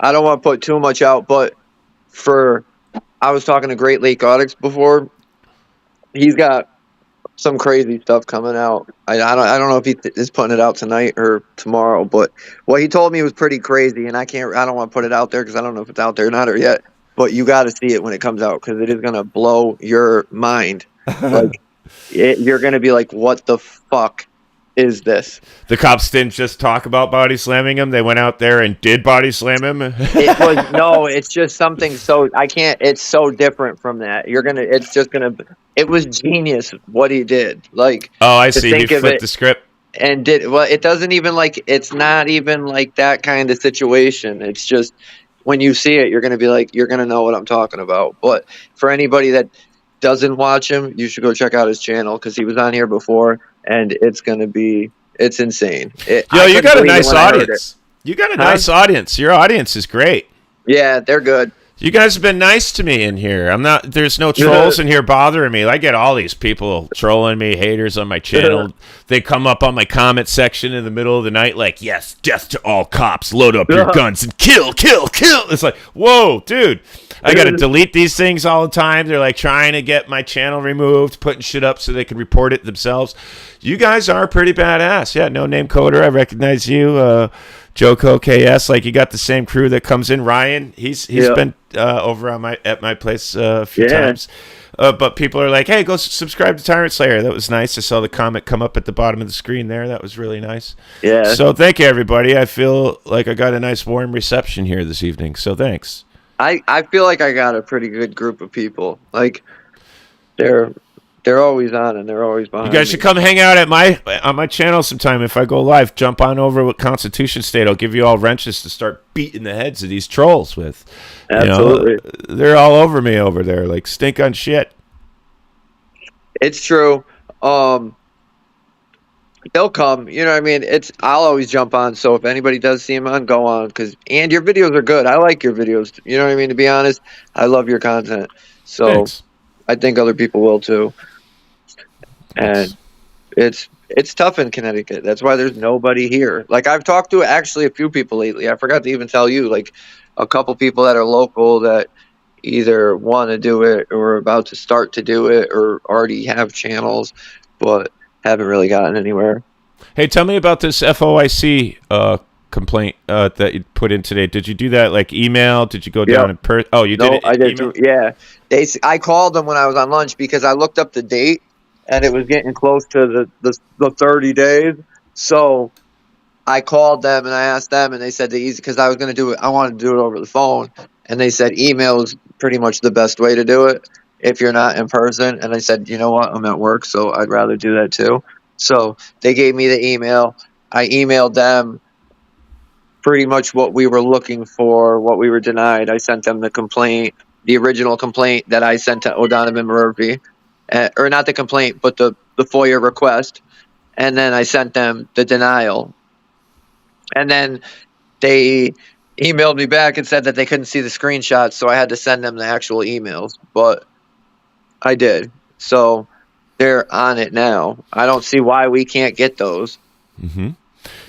I don't want to put too much out, but I was talking to Great Lake Audix before. He's got some crazy stuff coming out. I don't know if he is putting it out tonight or tomorrow, but what he told me was pretty crazy, and I don't want to put it out there because I don't know if it's out there or not or yet. But you got to see it when it comes out because it is gonna blow your mind. Like you're gonna be like, "What the fuck is this?" The cops didn't just talk about body slamming him; they went out there and did body slam him. It's just something so I can't. It's so different from that. It was genius what he did. Like, oh, I see. He flipped the script and it doesn't even it's not even like that kind of situation. It's just when you see it, you're gonna be like, you're gonna know what I'm talking about. But for anybody that doesn't watch him, you should go check out his channel because he was on here before. And it's insane. You got a nice audience. You got a nice audience. Your audience is great. Yeah, they're good. You guys have been nice to me in here. There's no trolls in here bothering me. I get all these people trolling me, haters on my channel. They come up on my comment section in the middle of the night like, yes, death to all cops. Load up your guns and kill, kill, kill. It's like, whoa, dude. I got to delete these things all the time. They're like trying to get my channel removed, putting shit up so they can report it themselves. You guys are pretty badass. Yeah, No Name Coder, I recognize you. Joko KS, like you got the same crew that comes in. Ryan, he's been over at my place a few times. But people are like, hey, go subscribe to Tyrant Slayer. That was nice. I saw the comment come up at the bottom of the screen there. That was really nice. Yeah. So thank you, everybody. I feel like I got a nice warm reception here this evening. So thanks. I feel like I got a pretty good group of people. Like they're always on and they're always behind. You guys should come hang out on my channel sometime. If I go live, jump on over with Constitution State. I'll give you all wrenches to start beating the heads of these trolls with. Absolutely. You know, they're all over me over there, like stink on shit. It's true. They'll come. You know what I mean? I'll always jump on. So if anybody does see him on, go on. And your videos are good. I like your videos. You know what I mean? To be honest, I love your content. So Thanks. I think other people will too. And it's tough in Connecticut. That's why there's nobody here. Like I've talked to actually a few people lately. I forgot to even tell you, like a couple people that are local that either want to do it or are about to start to do it or already have channels, but haven't really gotten anywhere. Hey, tell me about this FOIC complaint that you put in today. Did you do that like email? Did you go down in person? Oh, you did it. I did too. Yeah. I called them when I was on lunch because I looked up the date and it was getting close to the 30 days. So I called them and I asked them and they said because I was going to do it. I wanted to do it over the phone. And they said email is pretty much the best way to do it if you're not in person. And I said, you know what? I'm at work, so I'd rather do that too. So they gave me the email. I emailed them pretty much what we were looking for, what we were denied. I sent them the complaint, the original complaint that I sent to O'Donovan Murphy. Or not the complaint, but the FOIA request. And then I sent them the denial. And then they emailed me back and said that they couldn't see the screenshots, so I had to send them the actual emails. But I did. So they're on it now. I don't see why we can't get those. Mm-hmm.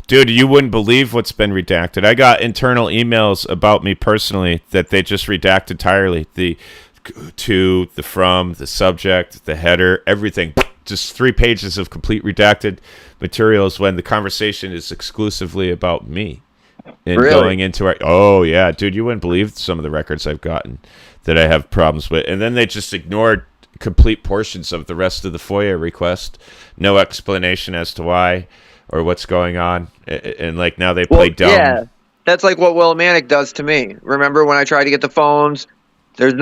Dude, you wouldn't believe what's been redacted. I got internal emails about me personally that they just redacted entirely. The to, the from, the subject, the header, everything. Just 3 pages of complete redacted materials when the conversation is exclusively about me. And really? Going into our... Oh, yeah. Dude, you wouldn't believe some of the records I've gotten that I have problems with. And then they just ignored complete portions of the rest of the FOIA request. No explanation as to why or what's going on. And like now they play dumb. Yeah, that's like what Willimantic does to me. Remember when I tried to get the phones? There's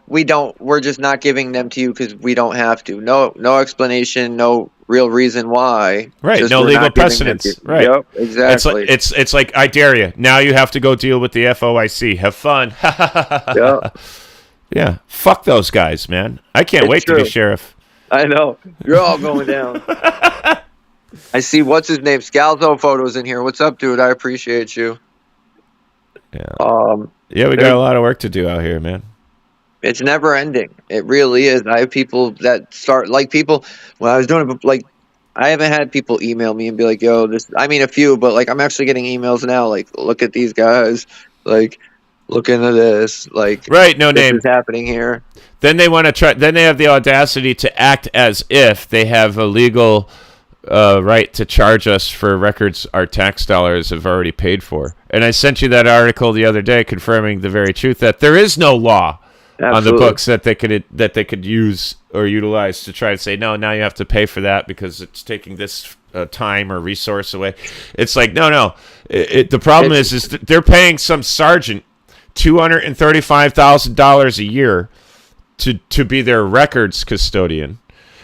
we're just not giving them to you because we don't have to. No explanation, no real reason why. Right, just no legal precedence. Right. Yep, exactly. It's like, I dare you. Now you have to go deal with the FOIC. Have fun. Yep. Yeah, fuck those guys, man. I can't wait to be sheriff. I know. You're all going down. I see, what's his name? Scalzo Photos in here. What's up, dude? I appreciate you. Yeah. Yeah, we got a lot of work to do out here, man. It's never ending. It really is. I have people that start, like people, when I was doing it, like, I haven't had people email me and be like, yo, a few, but like, I'm actually getting emails now, like, look at these guys, like, look into this, like, right, no this name is happening here. Then they want to try, then they have the audacity to act as if they have a legal right to charge us for records our tax dollars have already paid for. And I sent you that article the other day confirming the very truth that there is no law on the books that they could use or utilize to try to say, no, now you have to pay for that because it's taking this time or resource away. It's like, no. The problem is that they're paying some sergeant $235,000 a year to be their records custodian.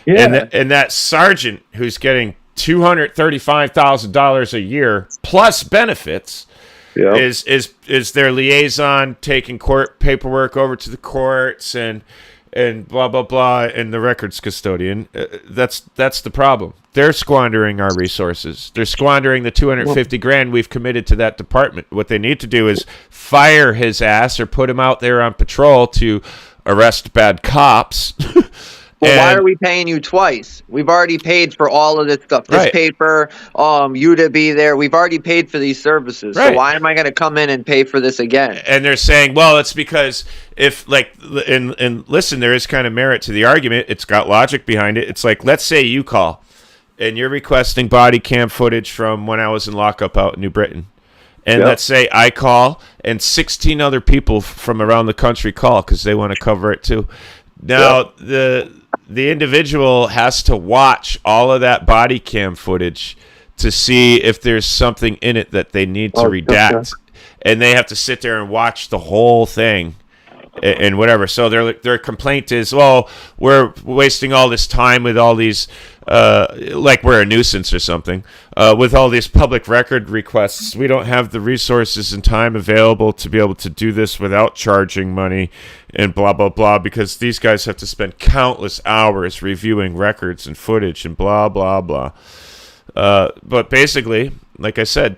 Yeah. And that sergeant who's getting $235,000 a year plus benefits is their liaison, taking court paperwork over to the courts and and blah blah blah, and the records custodian. That's the problem. They're squandering our resources. They're squandering the $250,000 we've committed to that department. What they need to do is fire his ass or put him out there on patrol to arrest bad cops. Well, why are we paying you twice? We've already paid for all of this stuff. This paper, you to be there. We've already paid for these services. Right. So why am I going to come in and pay for this again? And they're saying, well, it's because if, like, and listen, there is kind of merit to the argument. It's got logic behind it. It's like, let's say you call, and you're requesting body cam footage from when I was in lockup out in New Britain. And let's say I call, and 16 other people from around the country call because they want to cover it too. Now, the individual has to watch all of that body cam footage to see if there's something in it that they need to redact. And they have to sit there and watch the whole thing and whatever. So their complaint is, well, we're wasting all this time with all these, like we're a nuisance or something, with all these public record requests. We don't have the resources and time available to be able to do this without charging money and blah, blah, blah, because these guys have to spend countless hours reviewing records and footage and blah, blah, blah. But basically, like I said,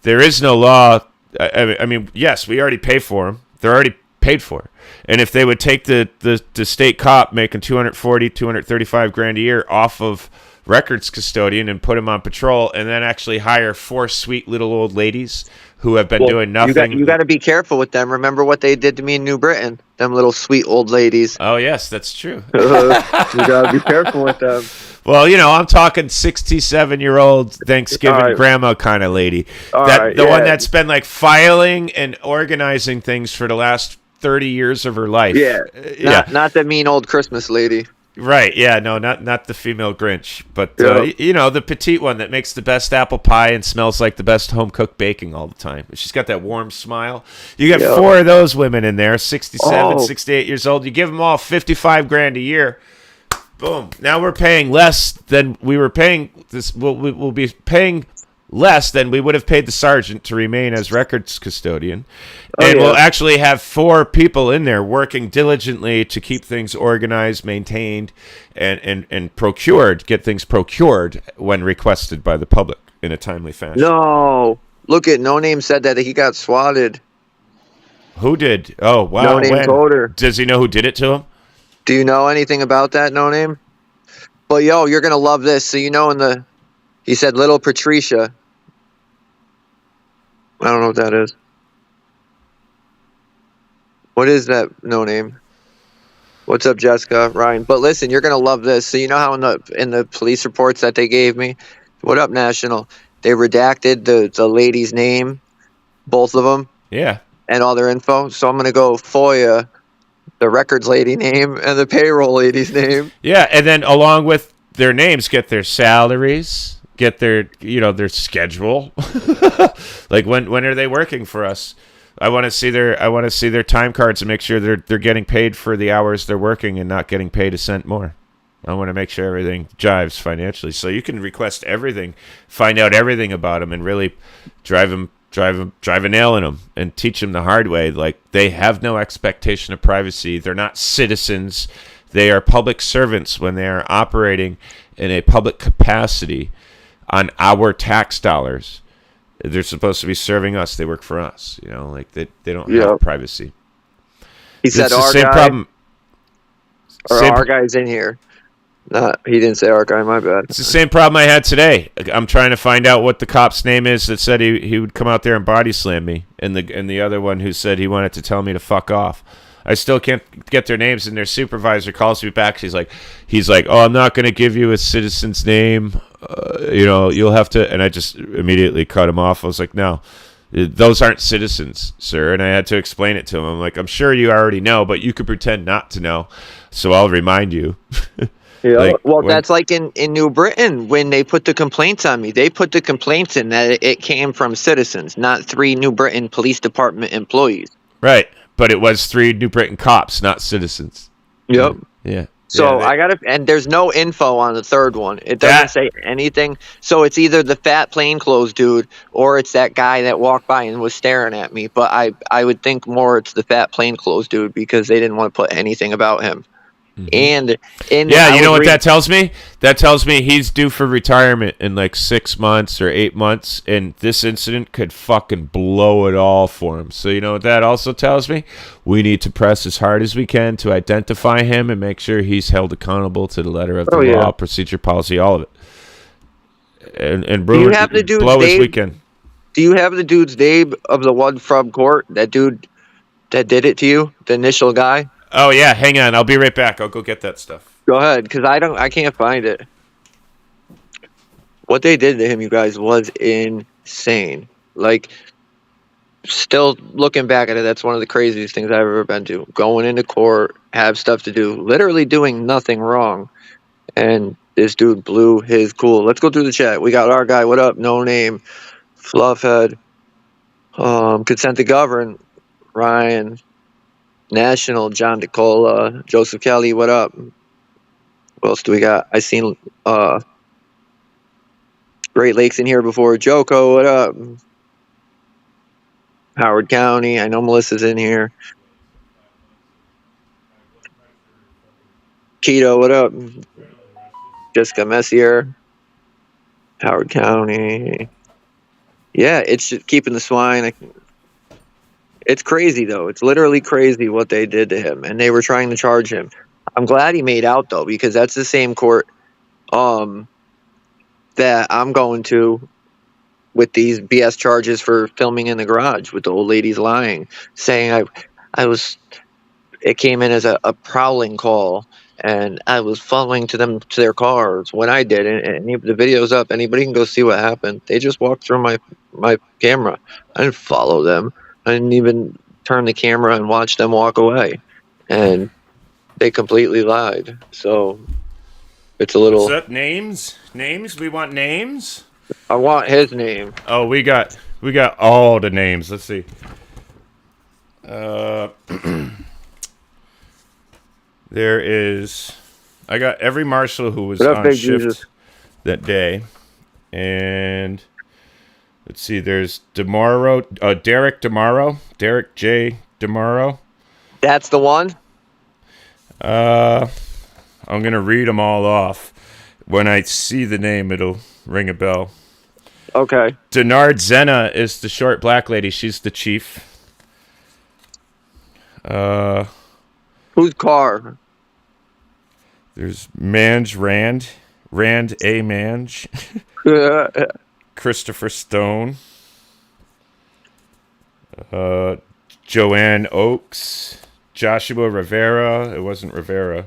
there is no law. I mean, yes, we already pay for them. They're already paid for. And if they would take the state cop making $235,000 a year off of records custodian and put him on patrol, and then actually hire 4 sweet little old ladies who have been doing nothing. You got to be careful with them. Remember what they did to me in New Britain? Them little sweet old ladies. Oh, yes, that's true. You got to be careful with them. Well, I'm talking 67-year-old Thanksgiving grandma kind of lady. The one that's been like filing and organizing things for the last 30 years of her life. Not the mean old Christmas lady. Right, yeah, no, not the female Grinch, but the petite one that makes the best apple pie and smells like the best home-cooked baking all the time. She's got that warm smile. You get 4 of those women in there, 67, 68 years old. You give them all $55,000 a year. Boom. Now we're paying less than we were paying this. We'll be paying less than we would have paid the sergeant to remain as records custodian. We'll actually have 4 people in there working diligently to keep things organized, maintained, and procured, get things procured when requested by the public in a timely fashion. No. Look at No Name said that he got swatted. Who did? Oh, wow. No Name told her. Does he know who did it to him? Do you know anything about that, No Name? But you're going to love this. So he said little Patricia. I don't know what that is. What is that, No Name? What's up, Jessica, Ryan? But listen, you're going to love this. So you know how in the police reports that they gave me? What up, National? They redacted the lady's name, both of them. Yeah. And all their info. So I'm going to go FOIA the records lady name and the payroll lady's name. Yeah, and then along with their names, get their salaries, get their their schedule. Like when are they working for us? I want to see their time cards and make sure they're getting paid for the hours they're working and not getting paid a cent more. I want to make sure everything jives financially. So you can request everything, find out everything about them, and really drive a nail in them and teach them the hard way. Like, they have no expectation of privacy. They're not citizens. They are public servants when they are operating in a public capacity on our tax dollars. They're supposed to be serving us. They work for us. Like they don't have privacy. He said our same guy, problem. Our guy's in here. He didn't say our guy, my bad. It's the same problem I had today. I'm trying to find out what the cop's name is that said he would come out there and body slam me, and the other one who said he wanted to tell me to fuck off. I still can't get their names, and their supervisor calls me back. He's like, oh, I'm not going to give you a citizen's name. You'll have to. And I just immediately cut him off. I was like, no, those aren't citizens, sir. And I had to explain it to him. I'm like, I'm sure you already know, but you could pretend not to know. So I'll remind you. Yeah. That's like in New Britain when they put the complaints on me. They put the complaints in that it came from citizens, not 3 New Britain Police Department employees. Right. But it was 3 New Britain cops, not citizens. Yep. Yeah. So and there's no info on the third one. It doesn't say anything. So it's either the fat plainclothes dude or it's that guy that walked by and was staring at me. But I would think more it's the fat plainclothes dude because they didn't want to put anything about him. And Yeah, I you know was what that tells me? That tells me he's due for retirement in like 6 months or 8 months, and this incident could fucking blow it all for him. So you know what that also tells me? We need to press as hard as we can to identify him and make sure he's held accountable to the letter of the law, procedure, policy, all of it. And ruin, blow his weekend. Do you have the dude's name of the one from court? That dude that did it to you, the initial guy? Oh yeah, hang on. I'll be right back. I'll go get that stuff. Go ahead, because I can't find it. What they did to him, you guys, was insane. Like, still looking back at it, that's one of the craziest things I've ever been to. Going into court, have stuff to do, literally doing nothing wrong, and this dude blew his cool. Let's go through the chat. We got our guy. What up? No name. Fluffhead. Consent to govern. Ryan. National. John DeCola. Joseph Kelly. What up? What else do we got? I seen Great Lakes in here before. Joko. What up? Howard County. I know Melissa's in here. Keto. What up? Jessica Messier. Howard County. Yeah, it's just keeping the swine. It's crazy, though. It's literally crazy what they did to him. And they were trying to charge him. I'm glad he made out, though, because that's the same court that I'm going to with these BS charges for filming in the garage with the old ladies lying, saying it came in as a prowling call. And I was following them to their cars when I did, and the video's up. Anybody can go see what happened. They just walked through my camera. I didn't follow them. I didn't even turn the camera and watch them walk away. And they completely lied. So it's a little. What's up? Names? We want names. I want his name. Oh, we got all the names. Let's see. There is. I got every marshal who was on shift that day, and let's see. There's Derek J. DeMauro. That's the one. I'm gonna read them all off. When I see the name, it'll ring a bell. Okay. Denard Zena is the short black lady. She's the chief. Whose car? There's Rand A. Mange, Christopher Stone, Joanne Oakes, Joshua Rivera. It wasn't Rivera.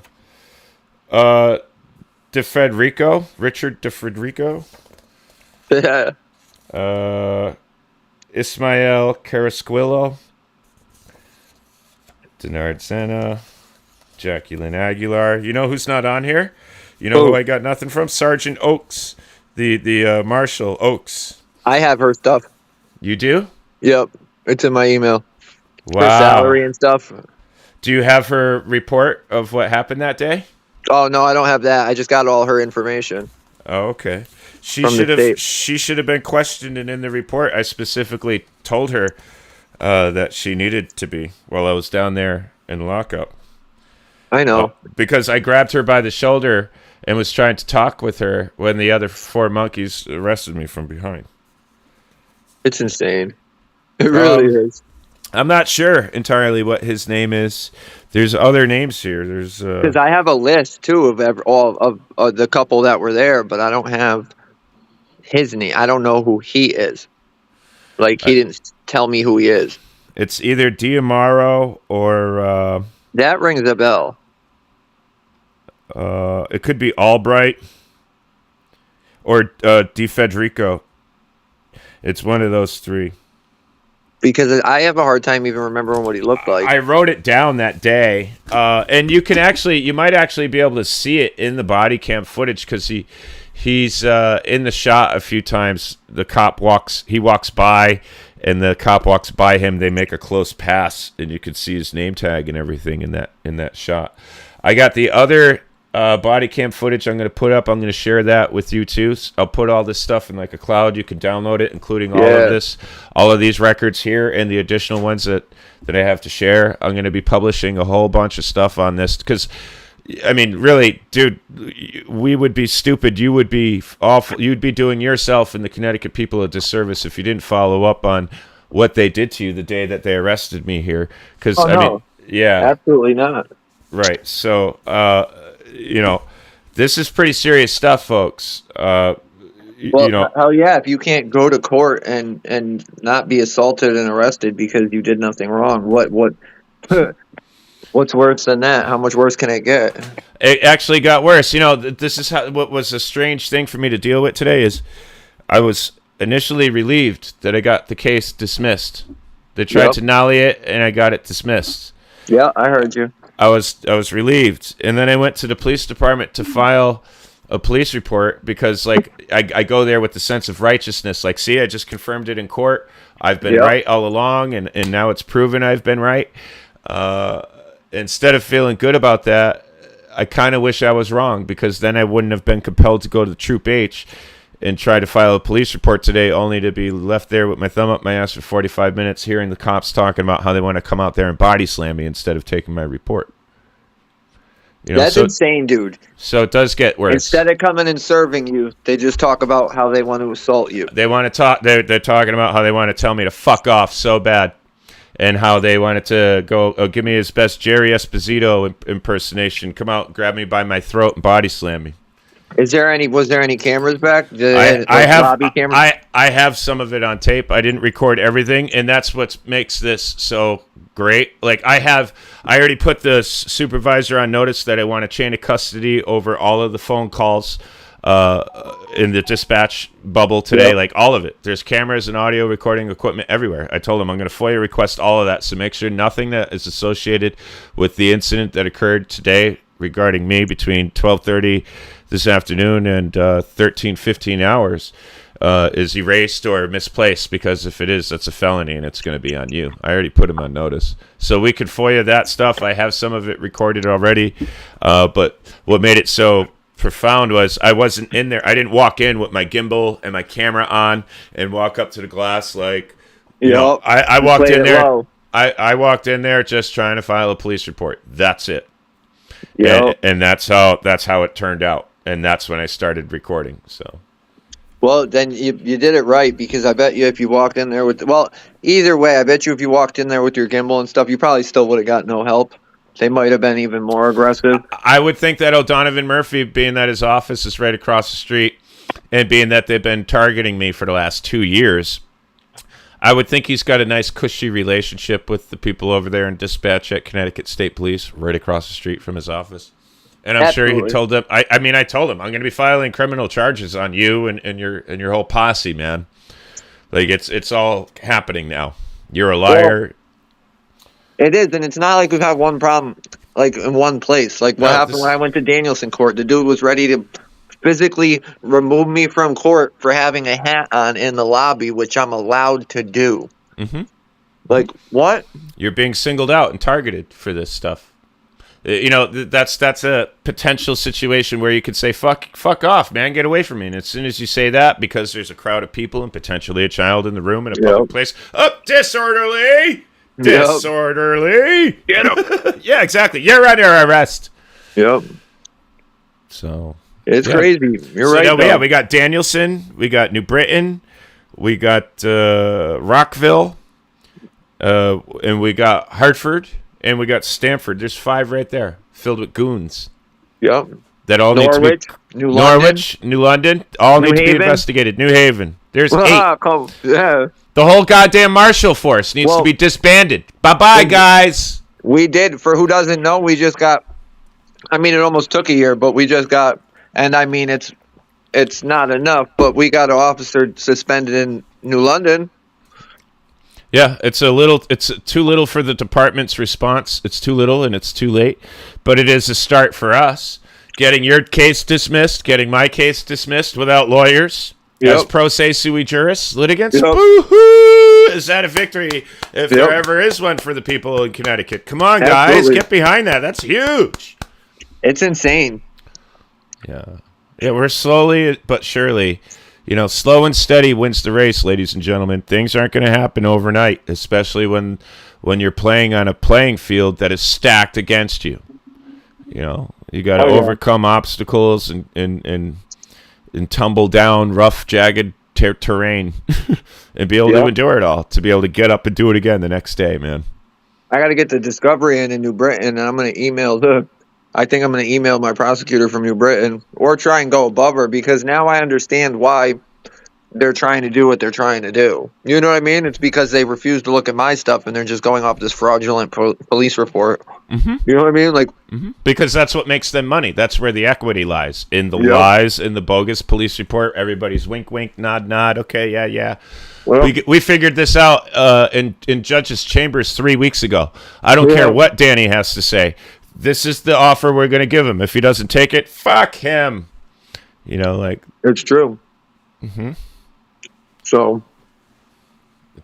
Richard DeFederico. Ismael Carrasquillo. Denard Sena. Jacqueline Aguilar. You know who's not on here? You know who I got nothing from? Sergeant Oakes. The Marshal Oakes. I have her stuff. You do? Yep. It's in my email. Wow. Her salary and stuff. Do you have her report of what happened that day? Oh, no, I don't have that. I just got all her information. Oh, okay. She should have been questioned, and in the report I specifically told her that she needed to be while I was down there in lockup. I know. Because I grabbed her by the shoulder and was trying to talk with her when the other 4 monkeys arrested me from behind. It's insane. It really is. I'm not sure entirely what his name is. There's other names here. There's because I have a list too of all of the couple that were there, but I don't have his name. I don't know who he is. Like he didn't tell me who he is. It's either Diamaro or that rings a bell. It could be Albright or DeFederico. It's one of those three. Because I have a hard time even remembering what he looked like. I wrote it down that day, and you might actually be able to see it in the body cam footage because he's in the shot a few times. The cop walks by, and the cop walks by him. They make a close pass, and you can see his name tag and everything in that shot. I got the other body cam footage I'm going to put up. I'm going to share that with you too. I'll put all this stuff in like a cloud. You can download it, including all of these records here and the additional ones that I have to share. I'm going to be publishing a whole bunch of stuff on this because I mean, really, dude, we would be stupid. You would be awful. You'd be doing yourself and the Connecticut people a disservice if you didn't follow up on what they did to you the day that they arrested me here. Because, Oh, I mean, no. yeah. Absolutely not. Right. So, this is pretty serious stuff, folks. Well, hell yeah, if you can't go to court and not be assaulted and arrested because you did nothing wrong, what what's worse than that? How much worse can it get? It actually got worse. This is what was a strange thing for me to deal with today is I was initially relieved that I got the case dismissed. They tried to nolly it, and I got it dismissed. Yeah, I heard you. I was relieved, and then I went to the police department to file a police report because, like, I go there with the sense of righteousness. Like, see, I just confirmed it in court. I've been right all along, and now it's proven I've been right. Instead of feeling good about that, I kind of wish I was wrong because then I wouldn't have been compelled to go to the Troop H and try to file a police report today only to be left there with my thumb up my ass for 45 minutes hearing the cops talking about how they want to come out there and body slam me instead of taking my report. That's insane, dude. So it does get worse. Instead of coming and serving you, they just talk about how they want to assault you. They want to talk. They're talking about how they want to tell me to fuck off so bad. And how they wanted to go give me his best Jerry Esposito impersonation, come out, grab me by my throat, and body slam me. Was there any cameras back? I have lobby cameras? I have some of it on tape. I didn't record everything, and that's what makes this so great. Like I already put the supervisor on notice that I want a chain of custody over all of the phone calls in the dispatch bubble today, like all of it. There's cameras and audio recording equipment everywhere. I told him I'm going to FOIA request all of that, so make sure nothing that is associated with the incident that occurred today regarding me between 12:30 this afternoon and 15 hours is erased or misplaced, because if it is, that's a felony and it's going to be on you. I already put him on notice. So we could FOIA that stuff. I have some of it recorded already, but what made it so profound was I wasn't in there. I didn't walk in with my gimbal and my camera on and walk up to the glass like, I walked in there. I walked in there just trying to file a police report. That's it. And that's how it turned out. And that's when I started recording. So, well, then you did it right, because I bet you if you walked in there either way, I bet you if you walked in there with your gimbal and stuff, you probably still would have got no help. They might have been even more aggressive. I would think that O'Donovan Murphy, being that his office is right across the street, and being that they've been targeting me for the last 2 years, I would think he's got a nice cushy relationship with the people over there in dispatch at Connecticut State Police, right across the street from his office. And I'm sure he told them. I told him I'm going to be filing criminal charges on you and your whole posse, man. Like it's all happening now. You're a liar. Well, it is, and it's not like we've had one problem like in one place. Like what happened when I went to Danielson court? The dude was ready to physically remove me from court for having a hat on in the lobby, which I'm allowed to do. Mm-hmm. Like what? You're being singled out and targeted for this stuff. That's a potential situation where you could say, fuck off, man, get away from me. And as soon as you say that, because there's a crowd of people and potentially a child in the room in a public place, disorderly! Disorderly! Get him! Yeah, exactly. You're under arrest. Yep. So it's crazy. You're right. We got Danielson, we got New Britain, we got Rockville, and we got Hartford. And we got Stamford. There's 5 right there, filled with goons. Yep. That all need to be Norwich, New London, all need to be investigated. New Haven. There's 8. The whole goddamn marshal force needs to be disbanded. Bye-bye, guys. We did. For who doesn't know, we just got. I mean, it almost took a year, but we just got. And I mean, it's not enough, but we got an officer suspended in New London. Yeah, it's too little for the department's response. It's too little and it's too late. But it is a start for us. Getting your case dismissed, getting my case dismissed without lawyers. As pro se sui juris litigants. Boo-hoo! Is that a victory if there ever is one for the people in Connecticut? Come on, guys. Get behind that. That's huge. It's insane. Yeah. Yeah, we're slowly but surely... slow and steady wins the race, ladies and gentlemen. Things aren't going to happen overnight, especially when you're playing on a playing field that is stacked against you. You got to Oh, yeah. overcome obstacles and tumble down rough, jagged terrain and be able to endure it all, to be able to get up and do it again the next day, man. I got to get the discovery in New Britain, and I'm going to I think I'm going to email my prosecutor from New Britain, or try and go above her, because now I understand why they're trying to do what they're trying to do. You know what I mean? It's because they refuse to look at my stuff, and they're just going off this fraudulent police report. Mm-hmm. You know what I mean? Like, because that's what makes them money. That's where the equity lies, in the lies, in the bogus police report. Everybody's wink, wink, nod, nod. Okay, yeah. well, We figured this out in judges' chambers 3 weeks ago. I don't care what Danny has to say. This is the offer we're going to give him. If he doesn't take it, fuck him. You know, like, it's true. Mm-hmm. So,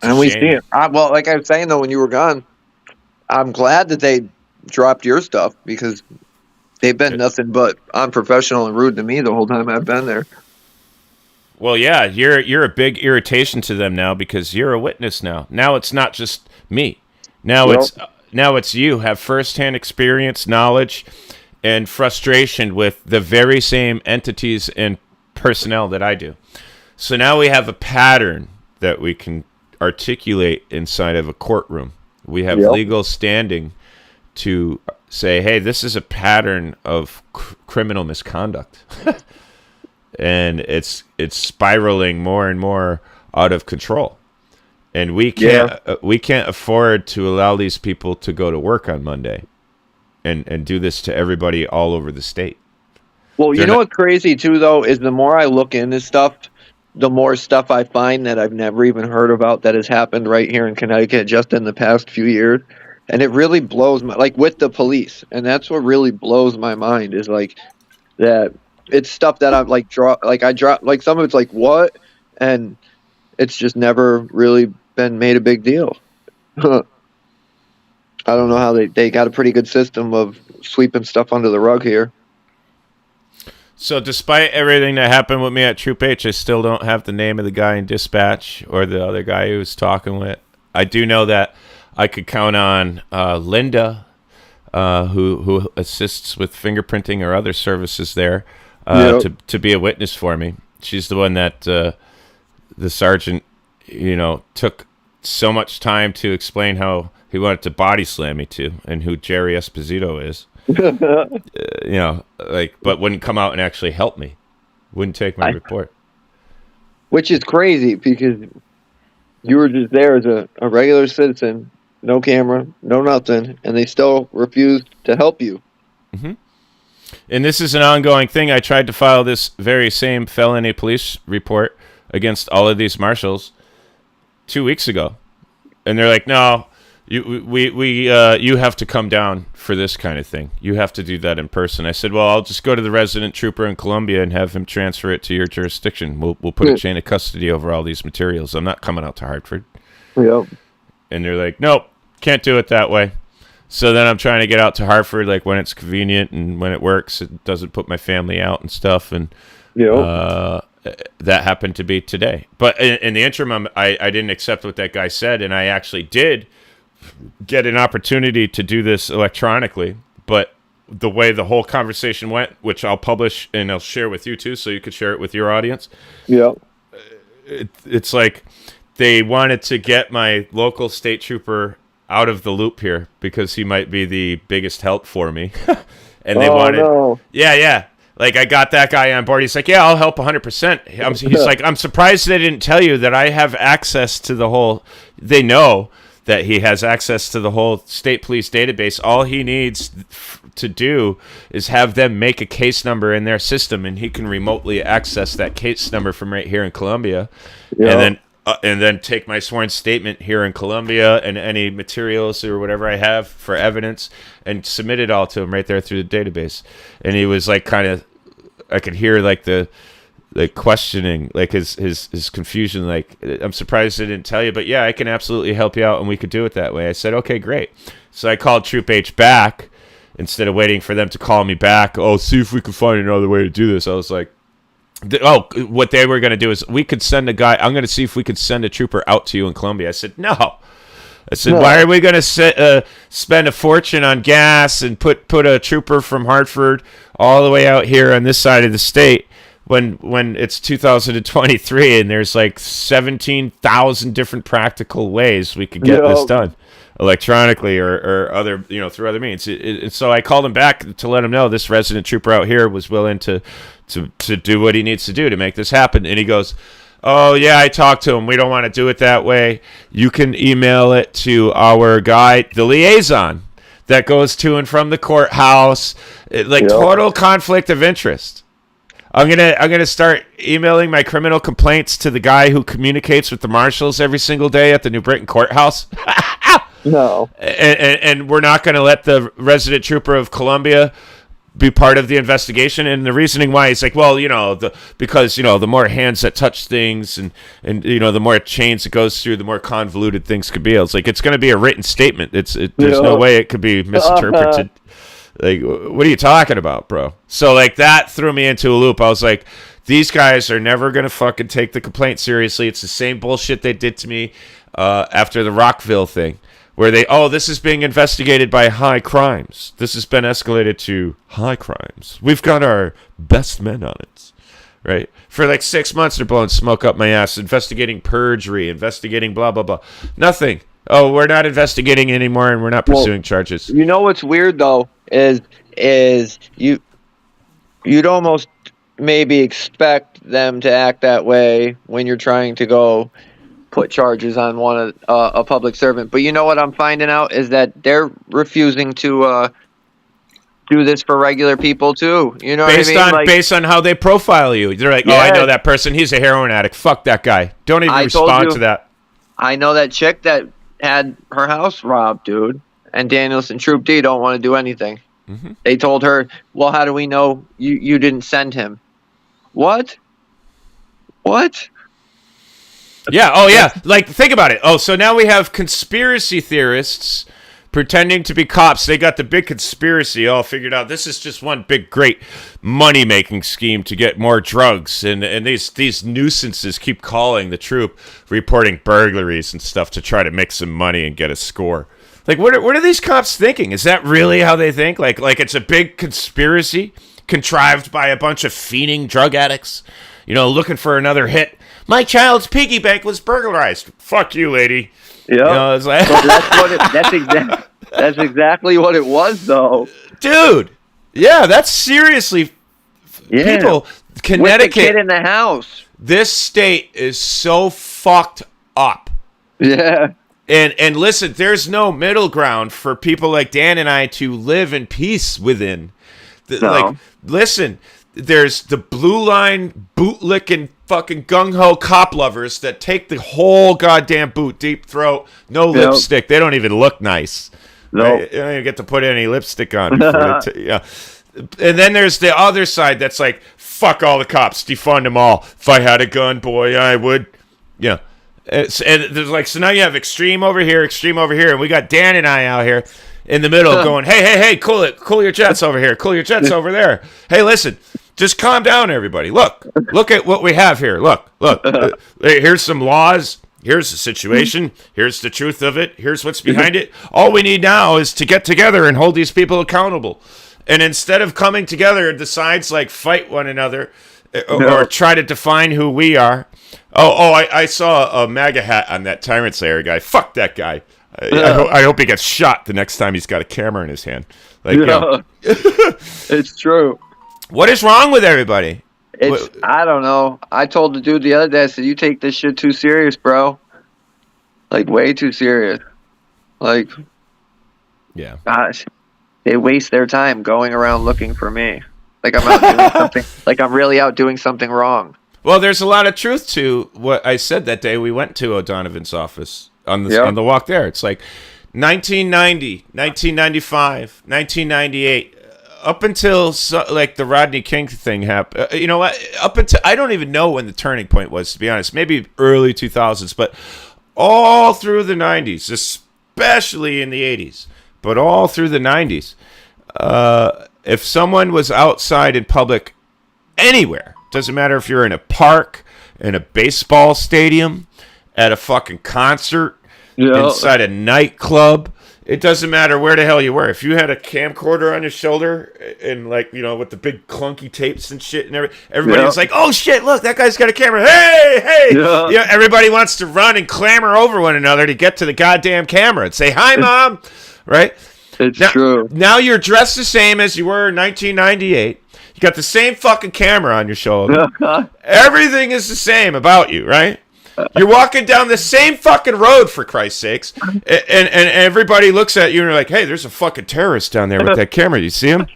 and we see it. Well, like I was saying, though, when you were gone, I'm glad that they dropped your stuff, because they've been nothing but unprofessional and rude to me the whole time I've been there. Well, yeah, you're a big irritation to them now, because you're a witness now. Now it's not just me. Now it's you have firsthand experience, knowledge, and frustration with the very same entities and personnel that I do. So now we have a pattern that we can articulate inside of a courtroom. We have legal standing to say, hey, this is a pattern of criminal misconduct. And it's spiraling more and more out of control. And we can't afford to allow these people to go to work on Monday and do this to everybody all over the state. Well, you know what's crazy too, though, is the more I look into stuff, the more stuff I find that I've never even heard about that has happened right here in Connecticut just in the past few years. And it really blows my, like, with the police. And that's what really blows my mind, is like that it's stuff that I'm like like some of it's like, what? And it's just never really been made a big deal. I don't know how they got a pretty good system of sweeping stuff under the rug here. So despite everything that happened with me at Troop H, I still don't have the name of the guy in dispatch or the other guy who was talking with. I do know that I could count on Linda, who assists with fingerprinting or other services there, to be a witness for me. She's the one that the sergeant, took so much time to explain how he wanted to body slam me to, and who Jerry Esposito is. But wouldn't come out and actually help me. Wouldn't take my report. Which is crazy, because you were just there as a regular citizen, no camera, no nothing, and they still refused to help you. Mm-hmm. And this is an ongoing thing. I tried to file this very same felony police report against all of these marshals 2 weeks ago, and they're like, "No, you have to come down for this kind of thing. You have to do that in person." I said, "Well, I'll just go to the resident trooper in Columbia and have him transfer it to your jurisdiction. We'll put a chain of custody over all these materials. I'm not coming out to Hartford." Yep. And they're like, "Nope, can't do it that way." So then I'm trying to get out to Hartford, like, when it's convenient and when it works. It doesn't put my family out and stuff. And that happened to be today. But in the interim, I didn't accept what that guy said, and I actually did get an opportunity to do this electronically. But the way the whole conversation went, which I'll publish and I'll share with you too, so you could share it with your audience. Yeah. It's like they wanted to get my local state trooper out of the loop here because he might be the biggest help for me. And they wanted, yeah. Like, I got that guy on board. He's like, "Yeah, I'll help 100%. He's like, "I'm surprised they didn't tell you that I have access to the whole," they know that he has access to the whole state police database. All he needs to do is have them make a case number in their system, and he can remotely access that case number from right here in Columbia. Yeah. And then take my sworn statement here in Columbia and any materials or whatever I have for evidence and submit it all to him right there through the database. And he was like, kind of, I could hear like the questioning, like his confusion. Like, "I'm surprised I didn't tell you, but yeah, I can absolutely help you out, and we could do it that way." I said, "Okay, great." So I called Troop H back instead of waiting for them to call me back. "Oh, see if we can find another way to do this." I was like, what they were going to do is we could send a guy. I'm going to see if we could send a trooper out to you in Columbia. I said, "No, I said, why are we going to spend a fortune on gas and put a trooper from Hartford all the way out here on this side of the state when it's 2023 and there's like 17,000 different practical ways we could get this done electronically or other, through other means. And so I called him back to let him know this resident trooper out here was willing to do what he needs to do to make this happen. And he goes, oh, yeah, I talked to him. We don't want to do it that way. You can email it to our guy, the liaison that goes to and from the courthouse. Total conflict of interest. I'm gonna start emailing my criminal complaints to the guy who communicates with the marshals every single day at the New Britain courthouse. No. And we're not going to let the resident trooper of Columbia be part of the investigation. And the reasoning why is like, well, because the more hands that touch things and the more chains it goes through, the more convoluted things could be. It's like, it's going to be a written statement. There's no way it could be misinterpreted. Like, what are you talking about, bro? So like that threw me into a loop. I was like, these guys are never going to fucking take the complaint seriously. It's the same bullshit they did to me after the Rockville thing, where this is being investigated by high crimes. This has been escalated to high crimes. We've got our best men on it, right? For like 6 months, they're blowing smoke up my ass, investigating perjury, investigating blah, blah, blah. Nothing. Oh, we're not investigating anymore, and we're not pursuing charges. You know what's weird, though, is you'd almost maybe expect them to act that way when you're trying to go put charges on a public servant. But you know what I'm finding out is that they're refusing to do this for regular people too. You know what I mean? Based on how they profile you. They're like, I know that person. He's a heroin addict. Fuck that guy. Don't even respond to that. I know that chick that had her house robbed, dude. And Danielson Troop D don't want to do anything. Mm-hmm. They told her, well, how do we know you didn't send him? What? Yeah. Oh, yeah. Like, think about it. Oh, so now we have conspiracy theorists pretending to be cops. They got the big conspiracy all figured out. This is just one big, great money-making scheme to get more drugs. And these nuisances keep calling the troop, reporting burglaries and stuff to try to make some money and get a score. Like, what are these cops thinking? Is that really how they think? Like it's a big conspiracy contrived by a bunch of fiending drug addicts, looking for another hit. My child's piggy bank was burglarized. Fuck you, lady. Yeah, it's like that's exactly what it was, though, dude. Yeah, that's seriously people. Connecticut, with the kid in the house. This state is so fucked up. Yeah. And listen, there's no middle ground for people like Dan and I to live in peace within. No. Like, listen, there's the blue line bootlicking fucking gung-ho cop lovers that take the whole goddamn boot, deep throat, no lipstick. They don't even look nice. No. Right? You don't even get to put any lipstick on. Yeah. And then there's the other side that's like, fuck all the cops, defund them all. If I had a gun, boy, I would. Yeah. And there's like, so now you have extreme over here, and we got Dan and I out here in the middle going, hey, cool your jets over here, cool your jets over there. Hey, listen, just calm down, everybody. Look at what we have here. Look. Here's some laws. Here's the situation. Here's the truth of it. Here's what's behind it. All we need now is to get together and hold these people accountable. And instead of coming together, the sides like fight one another or try to define who we are. I saw a MAGA hat on that Tyrant Slayer guy. Fuck that guy. I hope he gets shot the next time he's got a camera in his hand. It's true. What is wrong with everybody? I don't know. I told the dude the other day, I said, you take this shit too serious, bro. Like, way too serious. Like, yeah. Gosh, they waste their time going around looking for me. Like I'm out doing something. Like I'm really out doing something wrong. Well, there's a lot of truth to what I said that day we went to O'Donovan's office on the walk there. It's like 1990, 1995, 1998, up until like the Rodney King thing happened. You know what? Up until I don't even know when the turning point was, to be honest. Maybe early 2000s, but all through the 90s, especially in the 80s, but all through the 90s, if someone was outside in public anywhere, doesn't matter if you're in a park, in a baseball stadium, at a fucking concert, inside a nightclub. It doesn't matter where the hell you were. If you had a camcorder on your shoulder and like, you know, with the big clunky tapes and shit and everybody was like, oh shit, look, that guy's got a camera. Hey. Yeah. You know, everybody wants to run and clamor over one another to get to the goddamn camera and say, hi, Mom. Right? It's true. Now you're dressed the same as you were in 1998. You got the same fucking camera on your shoulder. Everything is the same about you, right? You're walking down the same fucking road, for Christ's sakes, and everybody looks at you and you're like, hey, there's a fucking terrorist down there with that camera. You see him?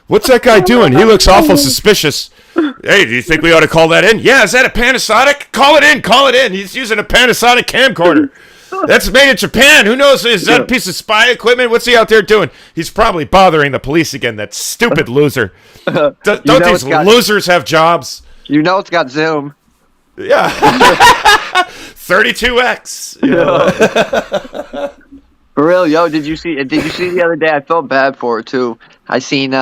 What's that guy doing? He looks awful suspicious. Hey, do you think we ought to call that in? Yeah, is that a Panasonic? Call it in. He's using a Panasonic camcorder. That's made in Japan. Who knows? Is that a piece of spy equipment? What's he out there doing? He's probably bothering the police again, that stupid loser. Don't these losers have jobs? You know it's got Zoom. Yeah. 32X. You know? For real, yo, did you see the other day? I felt bad for her too. I seen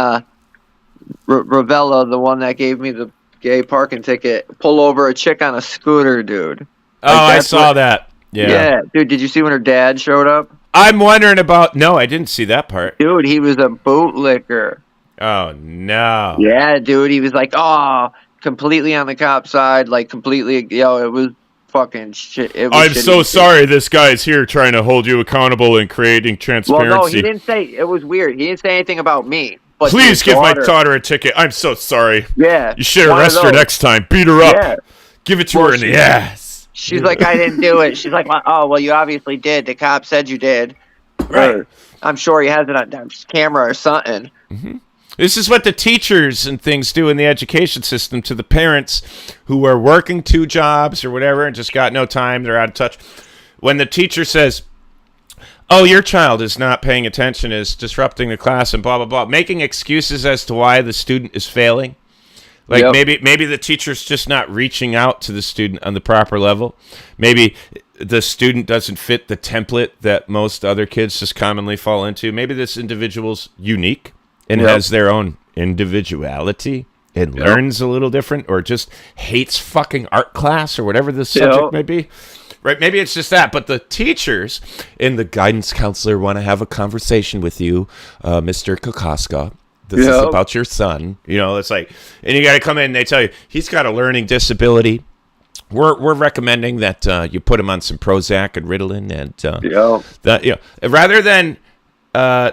Ravella, the one that gave me the gay parking ticket, pull over a chick on a scooter, dude. Oh, I saw that. Yeah, dude, did you see when her dad showed up? I'm wondering about. No, I didn't see that part. Dude, he was a bootlicker. Oh no. Yeah, dude, he was like, completely on the cop side, like completely. It was fucking shit. I'm so sorry. This guy's here trying to hold you accountable and creating transparency. Well, no, he didn't say. It was weird. He didn't say anything about me. But please give my daughter a ticket. I'm so sorry. Yeah. You should arrest her next time. Beat her up. Yeah. Give it to her in the ass. She's like, I didn't do it. She's like, oh, well, you obviously did. The cop said you did. Right. I'm sure he has it on camera or something. Mm-hmm. This is what the teachers and things do in the education system to the parents who are working 2 jobs or whatever and just got no time. They're out of touch. When the teacher says, oh, your child is not paying attention, is disrupting the class and blah, blah, blah, making excuses as to why the student is failing. Like maybe the teacher's just not reaching out to the student on the proper level. Maybe the student doesn't fit the template that most other kids just commonly fall into. Maybe this individual's unique and has their own individuality and learns a little different, or just hates fucking art class or whatever the subject may be. Right? Maybe it's just that. But the teachers and the guidance counselor want to have a conversation with you, Mr. Kokoska. This is about your son. You know, it's like, and you got to come in and they tell you, he's got a learning disability. We're recommending that you put him on some Prozac and Ritalin. And, rather than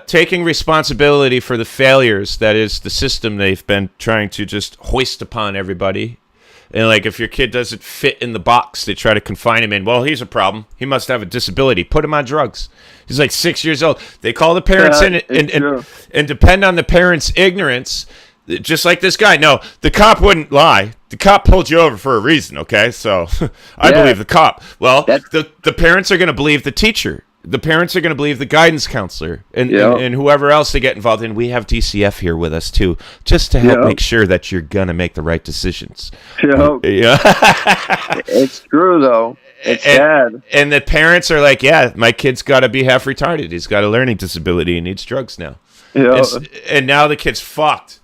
taking responsibility for the failures that is the system they've been trying to just hoist upon everybody. And like, if your kid doesn't fit in the box they try to confine him in, well, he's a problem. He must have a disability. Put him on drugs. He's like 6 years old. They call the parents in and depend on the parents' ignorance, just like this guy. No, the cop wouldn't lie. The cop pulled you over for a reason, okay? So I believe the cop. Well, the parents are going to believe the teacher. The parents are going to believe the guidance counselor and whoever else they get involved in. We have DCF here with us, too, just to help make sure that you're going to make the right decisions. It's true, though. It's sad. And the parents are like, yeah, my kid's got to be half retarded. He's got a learning disability and needs drugs now. And now the kid's fucked.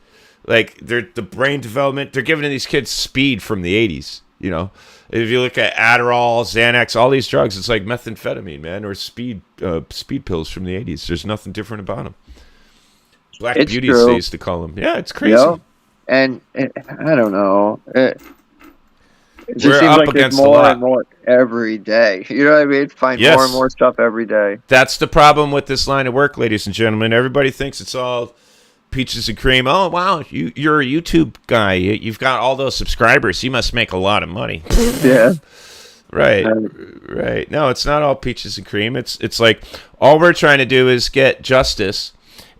Like, the brain development, they're giving these kids speed from the 80s, you know. If you look at Adderall, Xanax, all these drugs, it's like methamphetamine, man, or speed pills from the 80s. There's nothing different about them. Black beauties, they used to call them. Yeah, it's crazy. And I don't know. It just We're seems up like against there's a more lot. and more every day. You know what I mean? Find more and more stuff every day. That's the problem with this line of work, ladies and gentlemen. Everybody thinks it's all peaches and cream. Oh, wow, you're a YouTube guy. You've got all those subscribers. You must make a lot of money. Yeah. Right. No, it's not all peaches and cream. It's like all we're trying to do is get justice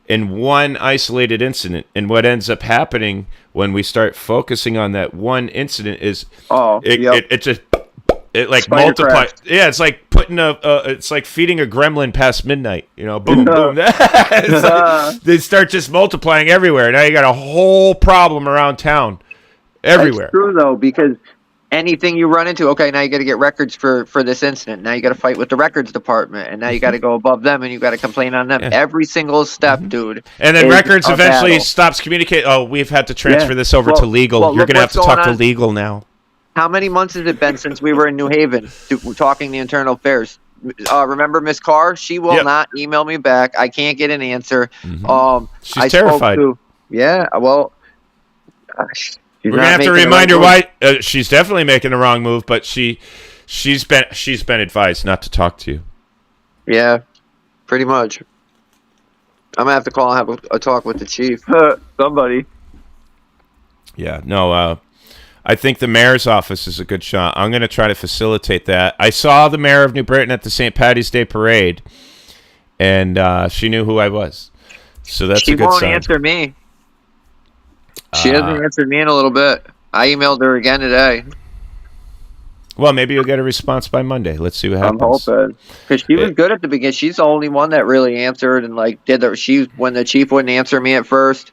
in one isolated incident. And what ends up happening when we start focusing on that one incident is it just like multiplies. Yeah, it's like putting it's like feeding a gremlin past midnight. You know, boom, boom. They start just multiplying everywhere. Now you got a whole problem around town, everywhere. That's true though, because anything you run into, okay, now you got to get records for this incident. Now you got to fight with the records department, and now you got to go above them, and you got to complain on them. Every single step, dude. And then records eventually stops communicating. Oh, we've had to transfer this over to legal. You're gonna have to talk to legal now. How many months has it been since we were in New Haven talking the internal affairs? remember Miss Carr? She will Yep. not email me back. I can't get an answer. She's I terrified. Yeah, well, she's We're not gonna have to making the remind her right why she's definitely making the wrong move, but she's been advised not to talk to you. move. Yeah, pretty much. I'm gonna have to call and have a talk with the chief. Somebody. Yeah, no. I think the mayor's office is a good shot. I'm gonna try to facilitate that. I saw the mayor of New Britain at the St. Patty's Day parade, and she knew who I was. So that's She a good won't sign. answer me. She hasn't answered me in a little bit. I emailed her again today. Well, maybe you'll get a response by Monday. Let's see what I'm happens. hoping, because she was good at the beginning. She's the only one that really answered and like did the. She when the chief wouldn't answer me at first,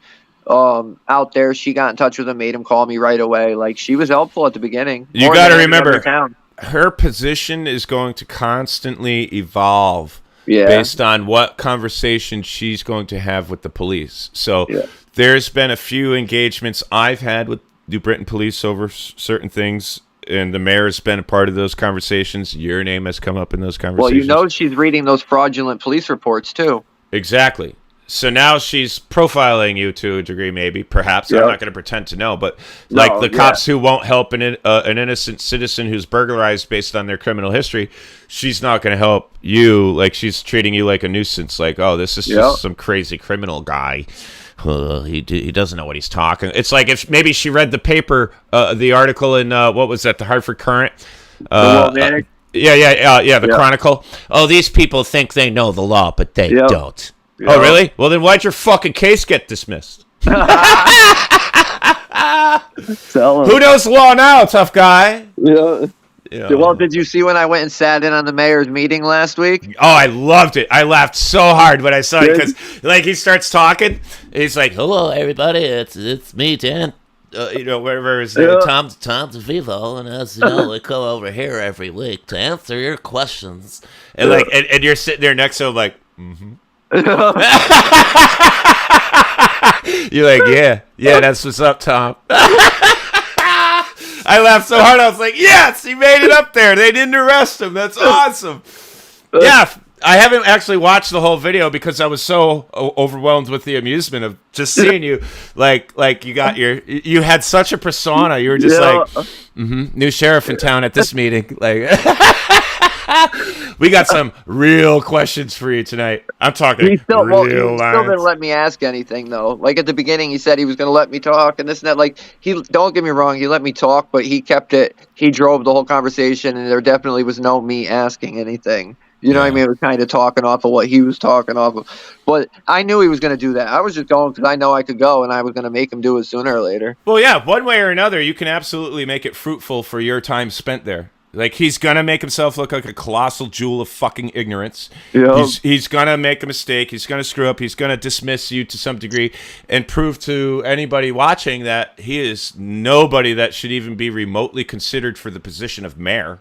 out there, she got in touch with him, made him call me right away. Like she was helpful at the beginning. You more got to than any remember, other town. her position is going to constantly evolve Yeah. based on what conversation she's going to have with the police. So there's been a few engagements I've had with New Britain police over certain things, and the mayor's been a part of those conversations. Your name has come up in those Well, conversations. you know she's reading those fraudulent police reports too. Exactly. So now she's profiling you to a degree, maybe, perhaps. I'm not going to pretend to know, but like the cops who won't help an innocent citizen who's burglarized based on their criminal history, she's not going to help you. Like she's treating you like a nuisance. Like, oh, this is just some crazy criminal guy. He doesn't know what he's talking. It's like if maybe she read the paper, the article in what was that, the Hartford Courant? The Chronicle. Oh, these people think they know the law, but they don't. Oh, really? Well, then why'd your fucking case get dismissed? Who knows the law now, tough guy? Yeah. Well, did you see when I went and sat in on the mayor's meeting last week? Oh, I loved it. I laughed so hard when I saw it because, like, he starts talking. He's like, "Hello, everybody. It's me, Dan. Whatever his name, Tom DeVivo, and as you know, we come over here every week to answer your questions." And like, and you're sitting there next to him, like, mm-hmm. You're like, yeah, that's what's up, Tom. I laughed so hard, I was like, yes, he made it up there. They didn't arrest him. That's awesome. Yeah, I haven't actually watched the whole video because I was so overwhelmed with the amusement of just seeing you. Like you had such a persona. You were just new sheriff in town at this meeting. Like, we got some real questions for you tonight. I'm talking He still real didn't let me ask anything though. Like at the beginning, he said he was going to let me talk and this and that. Like don't get me wrong, he let me talk, but he kept it. He drove the whole conversation, and there definitely was no me asking anything. You know what I mean? It was kind of talking off of what he was talking off of. But I knew he was going to do that. I was just going because I know I could go, and I was going to make him do it sooner or later. Well, yeah, one way or another, you can absolutely make it fruitful for your time spent there. Like, he's going to make himself look like a colossal jewel of fucking ignorance. Yeah. He's going to make a mistake. He's going to screw up. He's going to dismiss you to some degree and prove to anybody watching that he is nobody that should even be remotely considered for the position of mayor.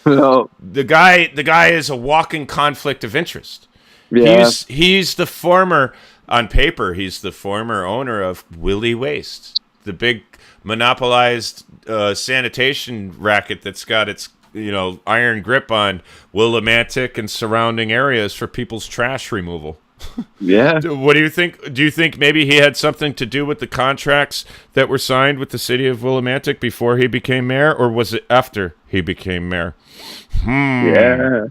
No. The guy is a walking conflict of interest. Yeah. He's the former, on paper, he's the former owner of Willie Waste, the big monopolized sanitation racket that's got its iron grip on Willimantic and surrounding areas for people's trash removal. Yeah. What do you think? Do you think maybe he had something to do with the contracts that were signed with the city of Willimantic before he became mayor, or was it after he became mayor? Yeah.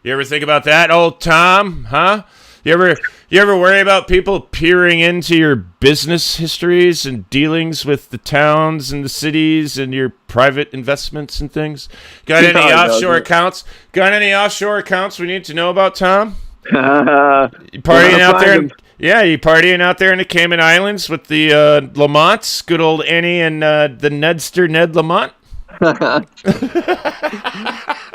You ever think about that, old Tom? Huh? You ever worry about people peering into your business histories and dealings with the towns and the cities and your private investments and things? Got any offshore accounts? Got any offshore accounts we need to know about, Tom? You partying out there? You partying out there in the Cayman Islands with the Lamonts, good old Annie and the Nedster Ned Lamont?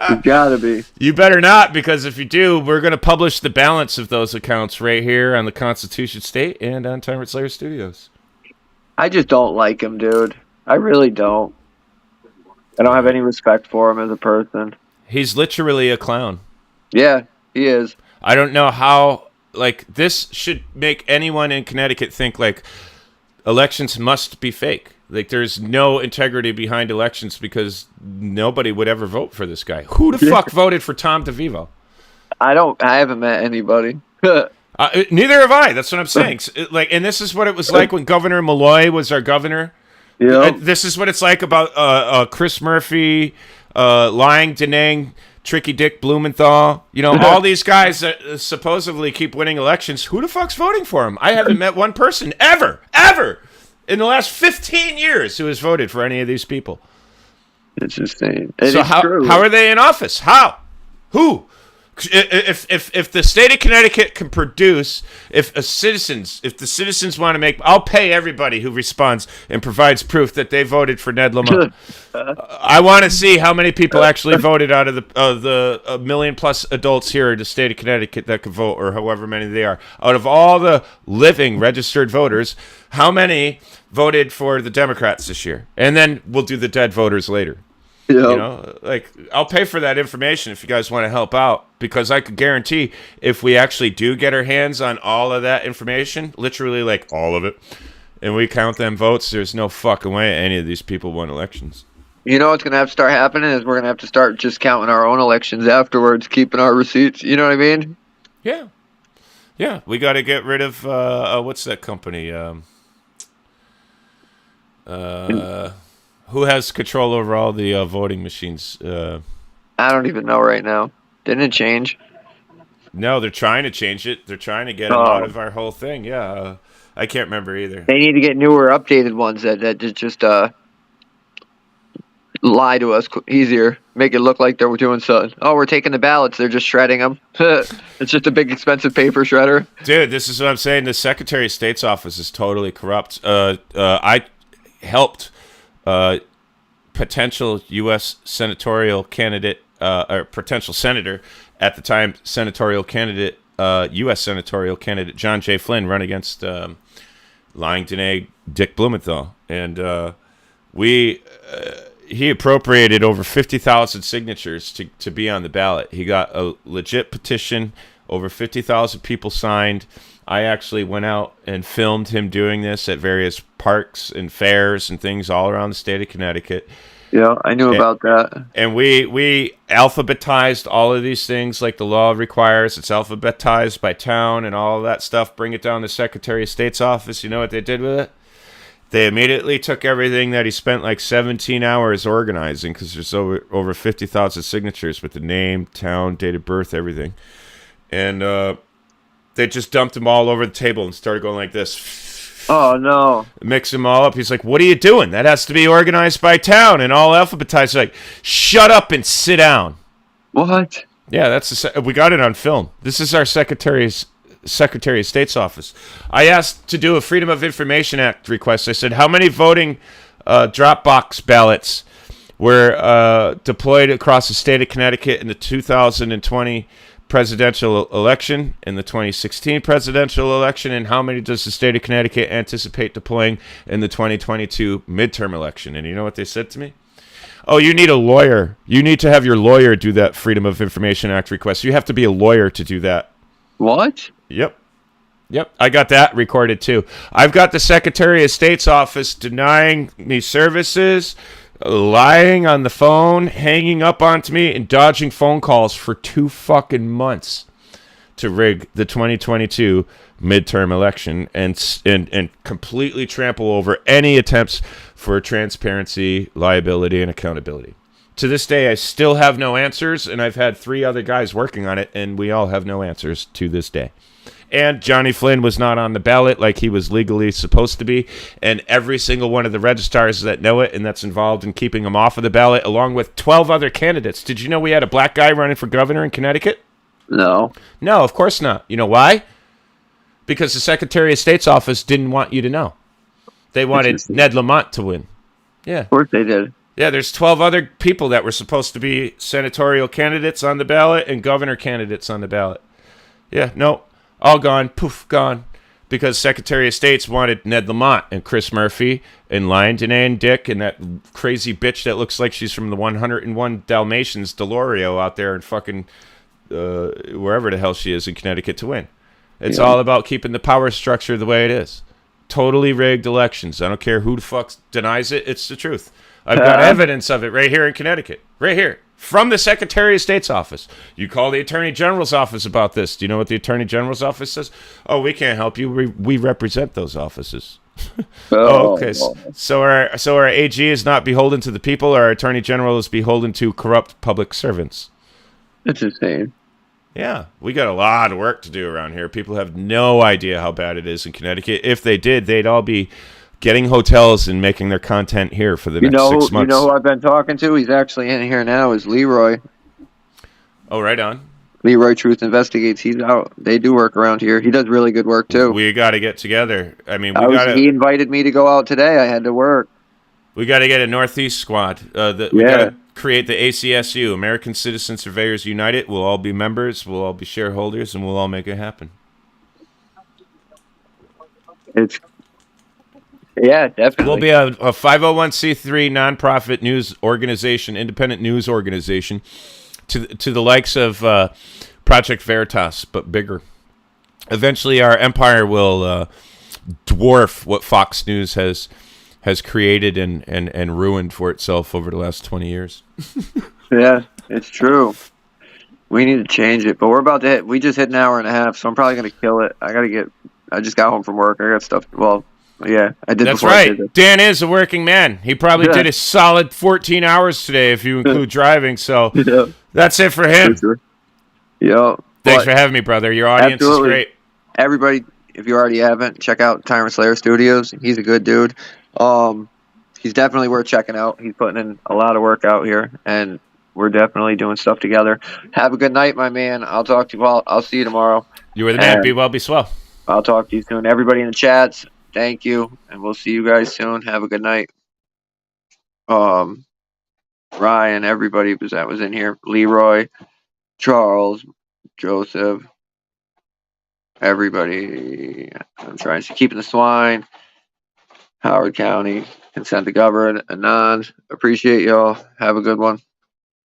You gotta be. You better not, because if you do, we're going to publish the balance of those accounts right here on the Constitution State and on Tyrant Slayer Studios. I just don't like him, dude. I really don't. I don't have any respect for him as a person. He's literally a clown. Yeah, he is. I don't know how, this should make anyone in Connecticut think, elections must be fake. Like, there's no integrity behind elections because nobody would ever vote for this guy. Who the fuck voted for Tom DeVivo? I haven't met anybody. Neither have I. That's what I'm saying. And this is what it was like when Governor Malloy was our governor. Yeah. This is what it's like about Chris Murphy, lying, denying, Tricky Dick Blumenthal. You know, all these guys that supposedly keep winning elections. Who the fuck's voting for him? I haven't met one person ever in the last 15 years who has voted for any of these people. It's insane. So how are they in office? How? Who? If the state of Connecticut can produce, if the citizens want to make, I'll pay everybody who responds and provides proof that they voted for Ned Lamont. I want to see how many people actually voted out of the million plus adults here in the state of Connecticut that could vote, or however many they are. Out of all the living registered voters, how many voted for the Democrats this year? And then we'll do the dead voters later. Yep. You know, like, I'll pay for that information if you guys want to help out, because I could guarantee if we actually do get our hands on all of that information, literally like all of it, and we count them votes, there's no fucking way any of these people won elections. You know what's going to have to start happening is we're going to have to start just counting our own elections afterwards, keeping our receipts. You know what I mean? Yeah. Yeah, we got to get rid of, what's that company? Who has control over all the voting machines? I don't even know right now. Didn't it change? No, they're trying to change it. They're trying to get it out of our whole thing. Yeah, I can't remember either. They need to get newer, updated ones that just lie to us easier, make it look like they're doing something. Oh, we're taking the ballots. They're just shredding them. It's just a big, expensive paper shredder. Dude, this is what I'm saying. The Secretary of State's office is totally corrupt. I helped potential U.S. senatorial candidate, or potential senator at the time, senatorial candidate, U.S. senatorial candidate John J. Flynn run against lying Danae Dick Blumenthal, and he appropriated over 50,000 signatures to be on the ballot. He got a legit petition, over 50,000 people signed. I actually went out and filmed him doing this at various parks and fairs and things all around the state of Connecticut. Yeah, I knew about that. And we alphabetized all of these things like the law requires. It's alphabetized by town and all of that stuff. Bring it down to Secretary of State's office. You know what they did with it? They immediately took everything that he spent like 17 hours organizing, because there's over 50,000 signatures with the name, town, date of birth, everything. And they just dumped them all over the table and started going like this. Oh, no. Mix them all up. He's like, what are you doing? That has to be organized by town and all alphabetized. Like, shut up and sit down. What? Yeah, we got it on film. This is our Secretary of State's office. I asked to do a Freedom of Information Act request. I said, how many voting Dropbox ballots were deployed across the state of Connecticut in the 2020 presidential election, in the 2016 presidential election, and how many does the state of Connecticut anticipate deploying in the 2022 midterm election? And you know what they said to me? Oh, you need a lawyer. You need to have your lawyer do that Freedom of Information Act request. You have to be a lawyer to do that. What? Yep. I got that recorded too. I've got the Secretary of State's office denying me services, lying on the phone, hanging up onto me, and dodging phone calls for 2 fucking months to rig the 2022 midterm election and completely trample over any attempts for transparency, liability, and accountability. To this day, I still have no answers, and I've had 3 other guys working on it, and we all have no answers to this day. And Johnny Flynn was not on the ballot like he was legally supposed to be. And every single one of the registrars that know it and that's involved in keeping him off of the ballot, along with 12 other candidates. Did you know we had a black guy running for governor in Connecticut? No. No, of course not. You know why? Because the Secretary of State's office didn't want you to know. They wanted Ned Lamont to win. Yeah. Of course they did. Yeah, there's 12 other people that were supposed to be senatorial candidates on the ballot and governor candidates on the ballot. Yeah, no. All gone, poof, gone. Because Secretary of State's wanted Ned Lamont and Chris Murphy and Lion Danae and Dick and that crazy bitch that looks like she's from the 101 Dalmatians, Delorio, out there in fucking wherever the hell she is in Connecticut to win. It's all about keeping the power structure the way it is. totally rigged elections. I don't care who the fuck denies it. It's the truth. I've got evidence of it right here in Connecticut. Right here. From the Secretary of State's office. You call the Attorney General's office about this. Do you know what the Attorney General's office says? Oh, we can't help you. We represent those offices. Okay. So our AG is not beholden to the people. Our Attorney General is beholden to corrupt public servants. That's insane. Yeah, we got a lot of work to do around here. People have no idea how bad it is in Connecticut. If they did, they'd all be getting hotels and making their content here for the next 6 months. You know who I've been talking to? He's actually in here now. Is Leroy. Oh, right on. Leroy Truth Investigates. He's out. They do work around here. He does really good work too. We got to get together. I mean, he invited me to go out today. I had to work. We got to get a Northeast squad. We got to create the ACSU, American Citizen Surveyors United. We'll all be members. We'll all be shareholders, and we'll all make it happen. Yeah, definitely. We'll be a 501c3 nonprofit news organization, independent news organization, to the likes of Project Veritas, but bigger. Eventually, our empire will dwarf what Fox News has created and ruined for itself over the last 20 years. Yeah, it's true. We need to change it, but we just hit an hour and a half, so I'm probably going to kill it. I just got home from work. I got stuff. Well, yeah, I did. That's right. Dan is a working man. He probably did a solid 14 hours today if you include driving, so that's it for him. Sure. Yo, thanks for having me, brother. Your audience is great. Everybody, if you already haven't, check out Tyrant Slayer Studios. He's a good dude. He's definitely worth checking out. He's putting in a lot of work out here, and we're definitely doing stuff together. Have a good night, my man. I'll talk to you. I'll see you tomorrow. You were the man. Be well, be swell. I'll talk to you soon. Everybody in the chats, thank you, and we'll see you guys soon. Have a good night. Ryan, everybody was in here. Leroy, Charles, Joseph, everybody. I'm trying to keep the swine. Howard County, consent to govern, Anand. Appreciate y'all. Have a good one.